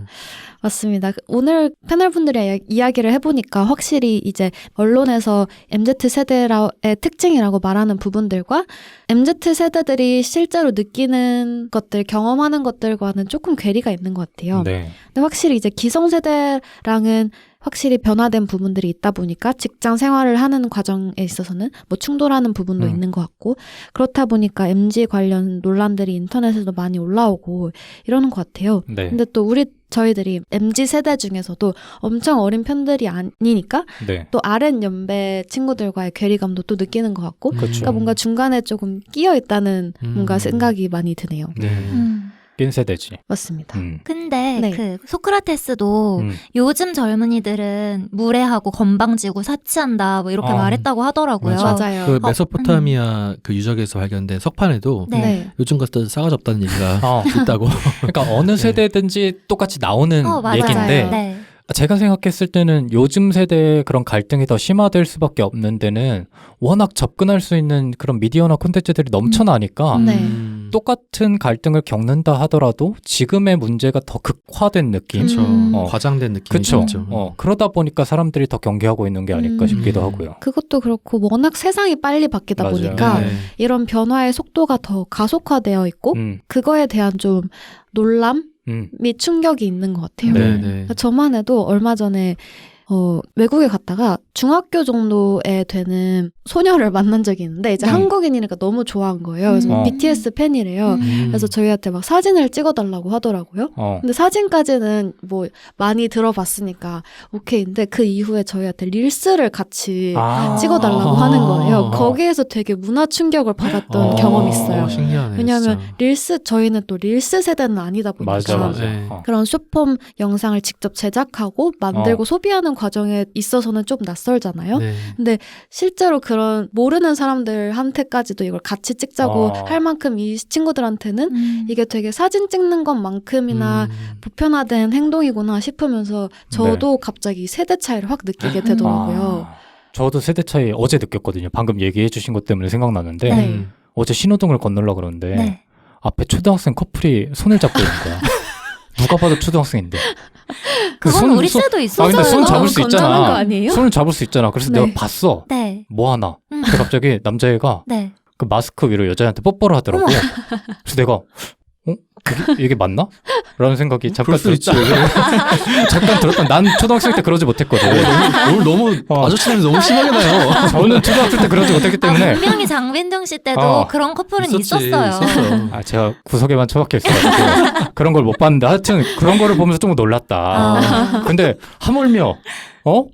Speaker 1: 맞습니다. 오늘 패널분들의 이야기를 해보니까 확실히 이제 언론에서 MZ세대의 특징이라고 말하는 부분들과 MZ세대들이 실제로 느끼는 것들, 경험하는 것들과는 조금 괴리가 있는 것 같아요.
Speaker 2: 네.
Speaker 1: 근데 확실히 이제 기성세대랑은 확실히 변화된 부분들이 있다 보니까 직장 생활을 하는 과정에 있어서는 뭐 충돌하는 부분도 있는 것 같고 그렇다 보니까 MZ 관련 논란들이 인터넷에도 많이 올라오고 이러는 것 같아요.
Speaker 2: 네.
Speaker 1: 근데 또 저희들이 MZ 세대 중에서도 엄청 어린 편들이 아니니까
Speaker 2: 네.
Speaker 1: 또 아랫 연배 친구들과의 괴리감도 또 느끼는 것 같고
Speaker 2: 그렇죠.
Speaker 1: 그러니까 뭔가 중간에 조금 끼어 있다는 뭔가 생각이 많이 드네요.
Speaker 3: 네.
Speaker 2: 낀 세대지.
Speaker 1: 맞습니다.
Speaker 4: 근데
Speaker 1: 네.
Speaker 4: 그 소크라테스도 요즘 젊은이들은 무례하고 건방지고 사치한다 뭐 이렇게 말했다고 하더라고요.
Speaker 1: 맞아요.
Speaker 3: 그 메소포타미아 그 유적에서 발견된 석판에도
Speaker 1: 네.
Speaker 3: 요즘 것들 싸가지 없다는 얘기가 있다고.
Speaker 2: 그러니까 어느 세대든지 똑같이 나오는
Speaker 4: 맞아요.
Speaker 2: 얘기인데
Speaker 4: 네.
Speaker 2: 제가 생각했을 때는 요즘 세대의 그런 갈등이 더 심화될 수밖에 없는 데는 워낙 접근할 수 있는 그런 미디어나 콘텐츠들이 넘쳐나니까
Speaker 1: 네.
Speaker 2: 똑같은 갈등을 겪는다 하더라도 지금의 문제가 더 극화된 느낌?
Speaker 3: 그렇죠. 과장된 느낌이
Speaker 2: 그쵸.
Speaker 3: 있죠.
Speaker 2: 그러다 보니까 사람들이 더 경계하고 있는 게 아닐까 싶기도 하고요.
Speaker 1: 그것도 그렇고 워낙 세상이 빨리 바뀌다
Speaker 2: 맞아요.
Speaker 1: 보니까
Speaker 3: 네.
Speaker 1: 이런 변화의 속도가 더 가속화되어 있고 그거에 대한 좀 놀람 및 충격이 있는 것 같아요.
Speaker 3: 네, 네.
Speaker 1: 그러니까 저만 해도 얼마 전에 외국에 갔다가 중학교 정도에 되는 소녀를 만난 적이 있는데 이제 한국인이니까 너무 좋아한 거예요. 그래서 BTS 팬이래요. 그래서 저희한테 막 사진을 찍어달라고 하더라고요. 근데 사진까지는 뭐 많이 들어봤으니까 오케이인데 그 이후에 저희한테 릴스를 같이 찍어달라고 하는 거예요. 거기에서 되게 문화 충격을 받았던 경험이 있어요.
Speaker 3: 신기하네,
Speaker 1: 왜냐하면
Speaker 3: 진짜.
Speaker 1: 릴스 저희는 또 릴스 세대는 아니다 보니까
Speaker 2: 맞아.
Speaker 3: 네.
Speaker 1: 그런 숏폼 영상을 직접 제작하고 만들고 소비하는 과정에 있어서는 좀 낯설잖아요.
Speaker 3: 네.
Speaker 1: 근데 실제로 그런 모르는 사람들한테까지도 이걸 같이 찍자고 할 만큼 이 친구들한테는 이게 되게 사진 찍는 것만큼이나 보편화된 행동이구나 싶으면서 저도 갑자기 세대 차이를 확 느끼게 되더라고요.
Speaker 2: 저도 세대 차이 어제 느꼈거든요. 방금 얘기해 주신 것 때문에 생각나는데 어제 신호등을 건너려고 그러는데 앞에 초등학생 커플이 손을 잡고 있는 거야. 누가 봐도 초등학생인데.
Speaker 4: 그건 우리 때도 있었어요.
Speaker 2: 근데 손 잡을 수
Speaker 1: 건전한 거
Speaker 2: 있잖아.
Speaker 1: 아니에요?
Speaker 2: 손을 잡을 수 있잖아. 그래서
Speaker 1: 네.
Speaker 2: 내가 봤어.
Speaker 4: 네.
Speaker 2: 뭐 하나. 근데 갑자기 남자애가
Speaker 4: 네.
Speaker 2: 그 마스크 위로 여자애한테 뽀뽀를 하더라고. 그래서 내가 이게 맞나? 라는 생각이 잠깐
Speaker 3: 수 있지.
Speaker 2: 잠깐 들었던 난 초등학생 때 그러지 못했거든.
Speaker 3: 오늘 너무 아저씨라면서 너무 심하게 나요.
Speaker 2: 저는 초등학생 때 그러지 못했기 때문에
Speaker 4: 분명히 장빈정 씨 때도 그런 커플은 있었어요.
Speaker 2: 제가 구석에만 처박혀 있어가지고 그런 걸 못 봤는데 하여튼 그런 거를 보면서 좀 놀랐다. 근데 하물며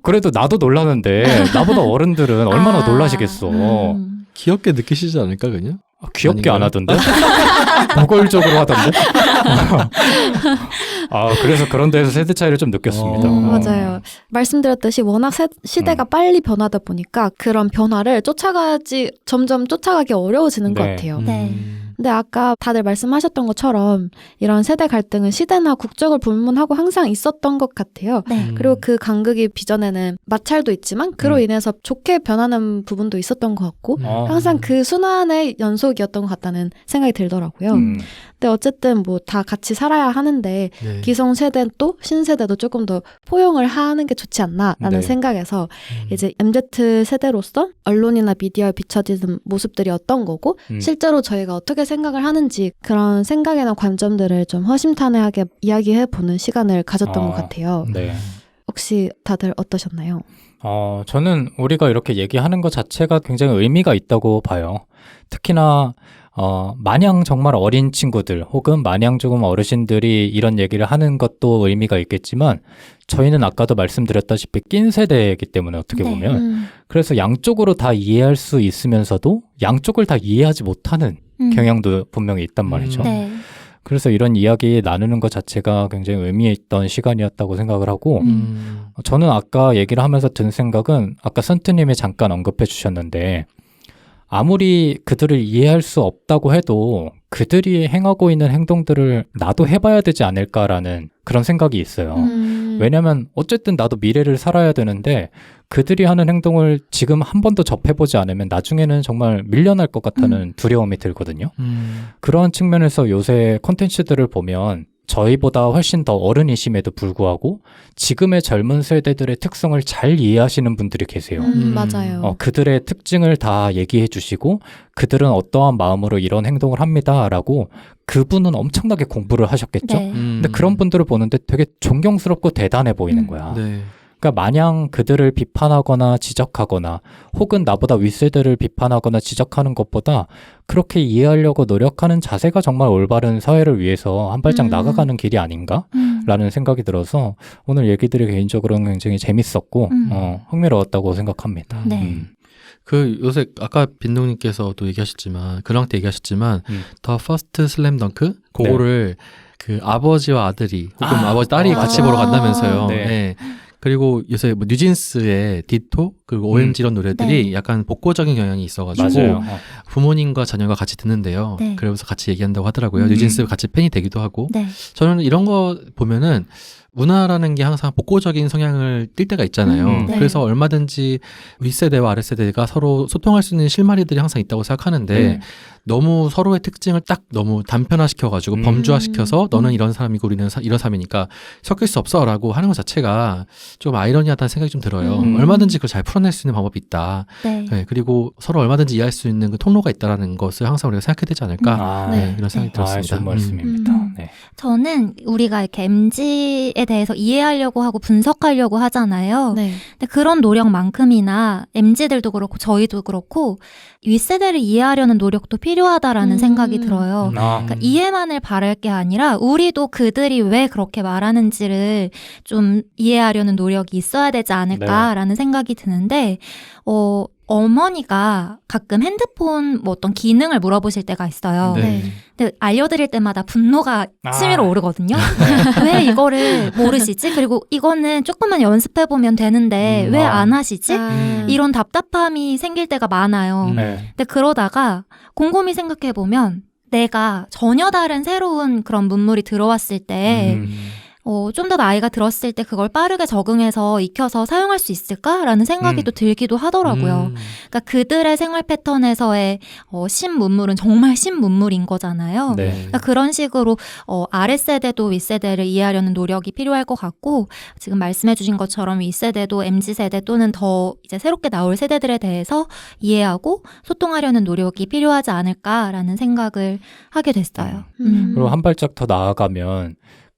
Speaker 2: 그래도 나도 놀라는데 나보다 어른들은 얼마나 놀라시겠어.
Speaker 3: 귀엽게 느끼시지 않을까 그냥?
Speaker 2: 귀엽게
Speaker 3: 아닌가요?
Speaker 2: 안 하던데? 노골적으로 하던데? 그래서 그런 데에서 세대 차이를 좀 느꼈습니다.
Speaker 1: 맞아요. 말씀드렸듯이 워낙 시대가 빨리 변하다 보니까 그런 변화를 점점 쫓아가기 어려워지는 것
Speaker 2: 네.
Speaker 1: 같아요.
Speaker 4: 네.
Speaker 1: 근데 아까 다들 말씀하셨던 것처럼 이런 세대 갈등은 시대나 국적을 불문하고 항상 있었던 것 같아요.
Speaker 4: 네.
Speaker 1: 그리고 그 간극이 빚어내는 마찰도 있지만 그로 인해서 좋게 변하는 부분도 있었던 것 같고 항상 그 순환의 연속이었던 것 같다는 생각이 들더라고요. 근데 어쨌든 뭐 다 같이 살아야 하는데
Speaker 3: 네.
Speaker 1: 기성세대 또 신세대도 조금 더 포용을 하는 게 좋지 않나라는
Speaker 2: 네.
Speaker 1: 생각에서 이제 MZ세대로서 언론이나 미디어에 비춰지는 모습들이 어떤 거고 실제로 저희가 어떻게 생각을 하는지 그런 생각이나 관점들을 좀 허심탄회하게 이야기해보는 시간을 가졌던 것 같아요.
Speaker 2: 네.
Speaker 1: 혹시 다들 어떠셨나요?
Speaker 2: 저는 우리가 이렇게 얘기하는 것 자체가 굉장히 의미가 있다고 봐요. 특히나 마냥 정말 어린 친구들 혹은 마냥 조금 어르신들이 이런 얘기를 하는 것도 의미가 있겠지만 저희는 아까도 말씀드렸다시피 낀 세대이기 때문에 어떻게 보면 그래서 양쪽으로 다 이해할 수 있으면서도 양쪽을 다 이해하지 못하는 경향도 분명히 있단 말이죠.
Speaker 4: 네.
Speaker 2: 그래서 이런 이야기 나누는 것 자체가 굉장히 의미 있던 시간이었다고 생각을 하고 저는 아까 얘기를 하면서 든 생각은 아까 선트님이 잠깐 언급해 주셨는데 아무리 그들을 이해할 수 없다고 해도 그들이 행하고 있는 행동들을 나도 해봐야 되지 않을까라는 그런 생각이 있어요. 왜냐면 어쨌든 나도 미래를 살아야 되는데 그들이 하는 행동을 지금 한 번도 접해보지 않으면 나중에는 정말 밀려날 것 같다는 두려움이 들거든요. 그런 측면에서 요새 콘텐츠들을 보면 저희보다 훨씬 더 어른이심에도 불구하고 지금의 젊은 세대들의 특성을 잘 이해하시는 분들이 계세요.
Speaker 1: 맞아요.
Speaker 2: 그들의 특징을 다 얘기해 주시고 그들은 어떠한 마음으로 이런 행동을 합니다라고 그분은 엄청나게 공부를 하셨겠죠.
Speaker 4: 네.
Speaker 2: 근데 그런 분들을 보는데 되게 존경스럽고 대단해 보이는 거야.
Speaker 3: 네.
Speaker 2: 그러니까 마냥 그들을 비판하거나 지적하거나 혹은 나보다 윗세대를 비판하거나 지적하는 것보다 그렇게 이해하려고 노력하는 자세가 정말 올바른 사회를 위해서 한 발짝 나가가는 길이 아닌가라는 생각이 들어서 오늘 얘기들이 개인적으로는 굉장히 재밌었고 흥미로웠다고 생각합니다.
Speaker 4: 네.
Speaker 3: 그 요새 아까 빈동님께서도 얘기하셨지만 근황 때 얘기하셨지만 더 퍼스트 슬램 덩크 그거를 그 아버지와 아들이 혹은 아버지 딸이 같이 보러 간다면서요.
Speaker 2: 네.
Speaker 3: 네. 그리고 요새 뭐 뉴진스의 디토 그리고 OMG 이런 노래들이
Speaker 4: 네.
Speaker 3: 약간 복고적인 경향이 있어가지고
Speaker 2: 맞아요.
Speaker 3: 부모님과 자녀가 같이 듣는데요.
Speaker 4: 네.
Speaker 3: 그러면서 같이 얘기한다고 하더라고요. 뉴진스 같이 팬이 되기도 하고.
Speaker 4: 네.
Speaker 3: 저는 이런 거 보면은 문화라는 게 항상 복고적인 성향을 띌 때가 있잖아요.
Speaker 4: 네.
Speaker 3: 그래서 얼마든지 윗세대와 아랫세대가 서로 소통할 수 있는 실마리들이 항상 있다고 생각하는데 너무 서로의 특징을 딱 너무 단편화시켜가지고 범주화시켜서 너는 이런 사람이고 우리는 이런 사람이니까 섞일 수 없어라고 하는 것 자체가 좀 아이러니하다는 생각이 좀 들어요. 얼마든지 그걸 잘 풀어낼 수 있는 방법이 있다.
Speaker 4: 네.
Speaker 3: 네, 그리고 서로 얼마든지 이해할 수 있는 그 통로가 있다라는 것을 항상 우리가 생각해야 되지 않을까. 네, 이런 생각이 들었습니다.
Speaker 2: 좋은 말씀입니다. 네.
Speaker 4: 저는 우리가 이렇게 MZ에 대해서 이해하려고 하고 분석하려고 하잖아요.
Speaker 1: 네.
Speaker 4: 근데 그런 노력만큼이나 MZ들도 그렇고 저희도 그렇고 윗세대를 이해하려는 노력도 필요하다라는 생각이 들어요. 그러니까 이해만을 바랄 게 아니라 우리도 그들이 왜 그렇게 말하는지를 좀 이해하려는 노력이 있어야 되지 않을까라는 생각이 드는데 어머니가 가끔 핸드폰 뭐 어떤 기능을 물어보실 때가 있어요.
Speaker 3: 네.
Speaker 4: 근데 알려드릴 때마다 분노가 치밀어 오르거든요. 왜 이거를 모르시지? 그리고 이거는 조금만 연습해보면 되는데 왜 안 하시지? 이런 답답함이 생길 때가 많아요. 근데 그러다가 곰곰이 생각해보면 내가 전혀 다른 새로운 그런 문물이 들어왔을 때 좀 더 나이가 들었을 때 그걸 빠르게 적응해서 익혀서 사용할 수 있을까라는 생각이 또 들기도 하더라고요. 그러니까 그들의 생활 패턴에서의 신문물은 정말 신문물인 거잖아요.
Speaker 2: 네.
Speaker 4: 그러니까 그런 식으로 아랫세대도 윗세대를 이해하려는 노력이 필요할 것 같고 지금 말씀해 주신 것처럼 윗세대도 MZ세대 또는 더 이제 새롭게 나올 세대들에 대해서 이해하고 소통하려는 노력이 필요하지 않을까라는 생각을 하게 됐어요.
Speaker 2: 그리고 한 발짝 더 나아가면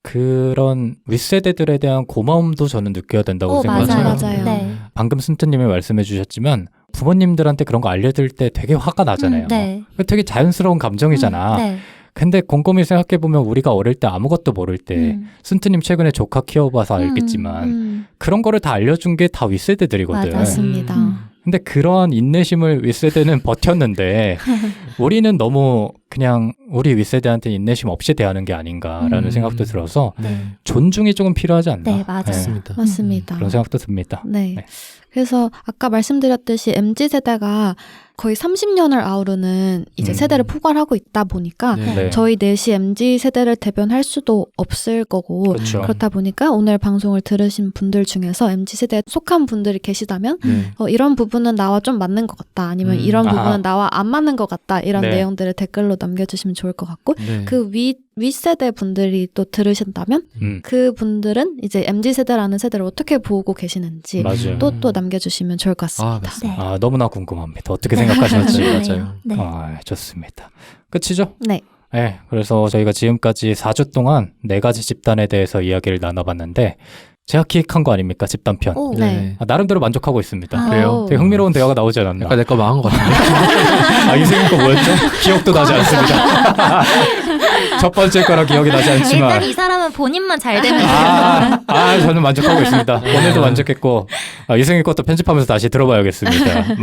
Speaker 2: 그런 윗세대들에 대한 고마움도 저는 느껴야 된다고 생각해요.
Speaker 1: 맞아요.
Speaker 4: 네.
Speaker 2: 방금 승트님이 말씀해 주셨지만 부모님들한테 그런 거 알려드릴 때 되게 화가 나잖아요.
Speaker 4: 네.
Speaker 2: 되게 자연스러운 감정이잖아.
Speaker 4: 네.
Speaker 2: 근데 곰곰이 생각해보면 우리가 어릴 때 아무것도 모를 때 승트님 최근에 조카 키워봐서 알겠지만 그런 거를 다 알려준 게 다 윗세대들이거든.
Speaker 1: 맞습니다.
Speaker 2: 근데 그러한 인내심을 윗세대는 버텼는데 우리는 너무 그냥 우리 윗세대한테 인내심 없이 대하는 게 아닌가라는 생각도 들어서 존중이 조금 필요하지 않나.
Speaker 4: 네, 맞아요.
Speaker 3: 맞습니다.
Speaker 1: 맞습니다.
Speaker 2: 그런 생각도 듭니다.
Speaker 1: 네. 그래서 아까 말씀드렸듯이 MZ세대가 거의 30년을 아우르는 이제 세대를 포괄하고 있다 보니까
Speaker 2: 네.
Speaker 1: 저희 넷이 MZ 세대를 대변할 수도 없을 거고
Speaker 2: 그렇죠.
Speaker 1: 그렇다 보니까 오늘 방송을 들으신 분들 중에서 MZ 세대에 속한 분들이 계시다면 이런 부분은 나와 좀 맞는 것 같다 아니면 이런 부분은 나와 안 맞는 것 같다 이런
Speaker 2: 네.
Speaker 1: 내용들을 댓글로 남겨주시면 좋을 것 같고
Speaker 3: 네.
Speaker 1: 그 윗세대 분들이 또 들으신다면 그 분들은 이제 MZ세대라는 세대를 어떻게 보고 계시는지
Speaker 2: 맞아요.
Speaker 1: 또 남겨주시면 좋을 것 같습니다.
Speaker 4: 네.
Speaker 2: 아, 너무나 궁금합니다. 어떻게 생각하시는지.
Speaker 3: 맞아요.
Speaker 4: 네.
Speaker 2: 아, 좋습니다. 끝이죠?
Speaker 1: 네.
Speaker 2: 네, 그래서 저희가 지금까지 4주 동안 4가지 집단에 대해서 이야기를 나눠봤는데 제가 기획한 거 아닙니까? 집단편.
Speaker 4: 오.
Speaker 1: 네.
Speaker 2: 아, 나름대로 만족하고 있습니다.
Speaker 3: 그래요?
Speaker 2: 되게 흥미로운 대화가 나오지 않았나?
Speaker 3: 약간 내 거 망한 것 같은데.
Speaker 2: 아, 이생인 거 뭐였죠? 기억도 나지 않습니다. 첫 번째 거라 기억이 나지 않지만.
Speaker 4: 일단 이 사람은 본인만 잘 되면
Speaker 2: 저는 만족하고 있습니다. 오늘도 만족했고, 이승희 것도 편집하면서 다시 들어봐야겠습니다.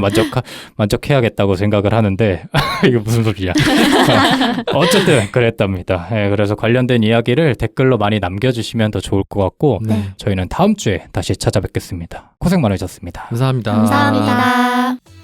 Speaker 2: 만족해야겠다고 생각을 하는데, 이게 무슨 소리야. 어쨌든 그랬답니다. 예, 그래서 관련된 이야기를 댓글로 많이 남겨주시면 더 좋을 것 같고,
Speaker 3: 네.
Speaker 2: 저희는 다음 주에 다시 찾아뵙겠습니다. 고생 많으셨습니다.
Speaker 3: 감사합니다.
Speaker 4: 감사합니다.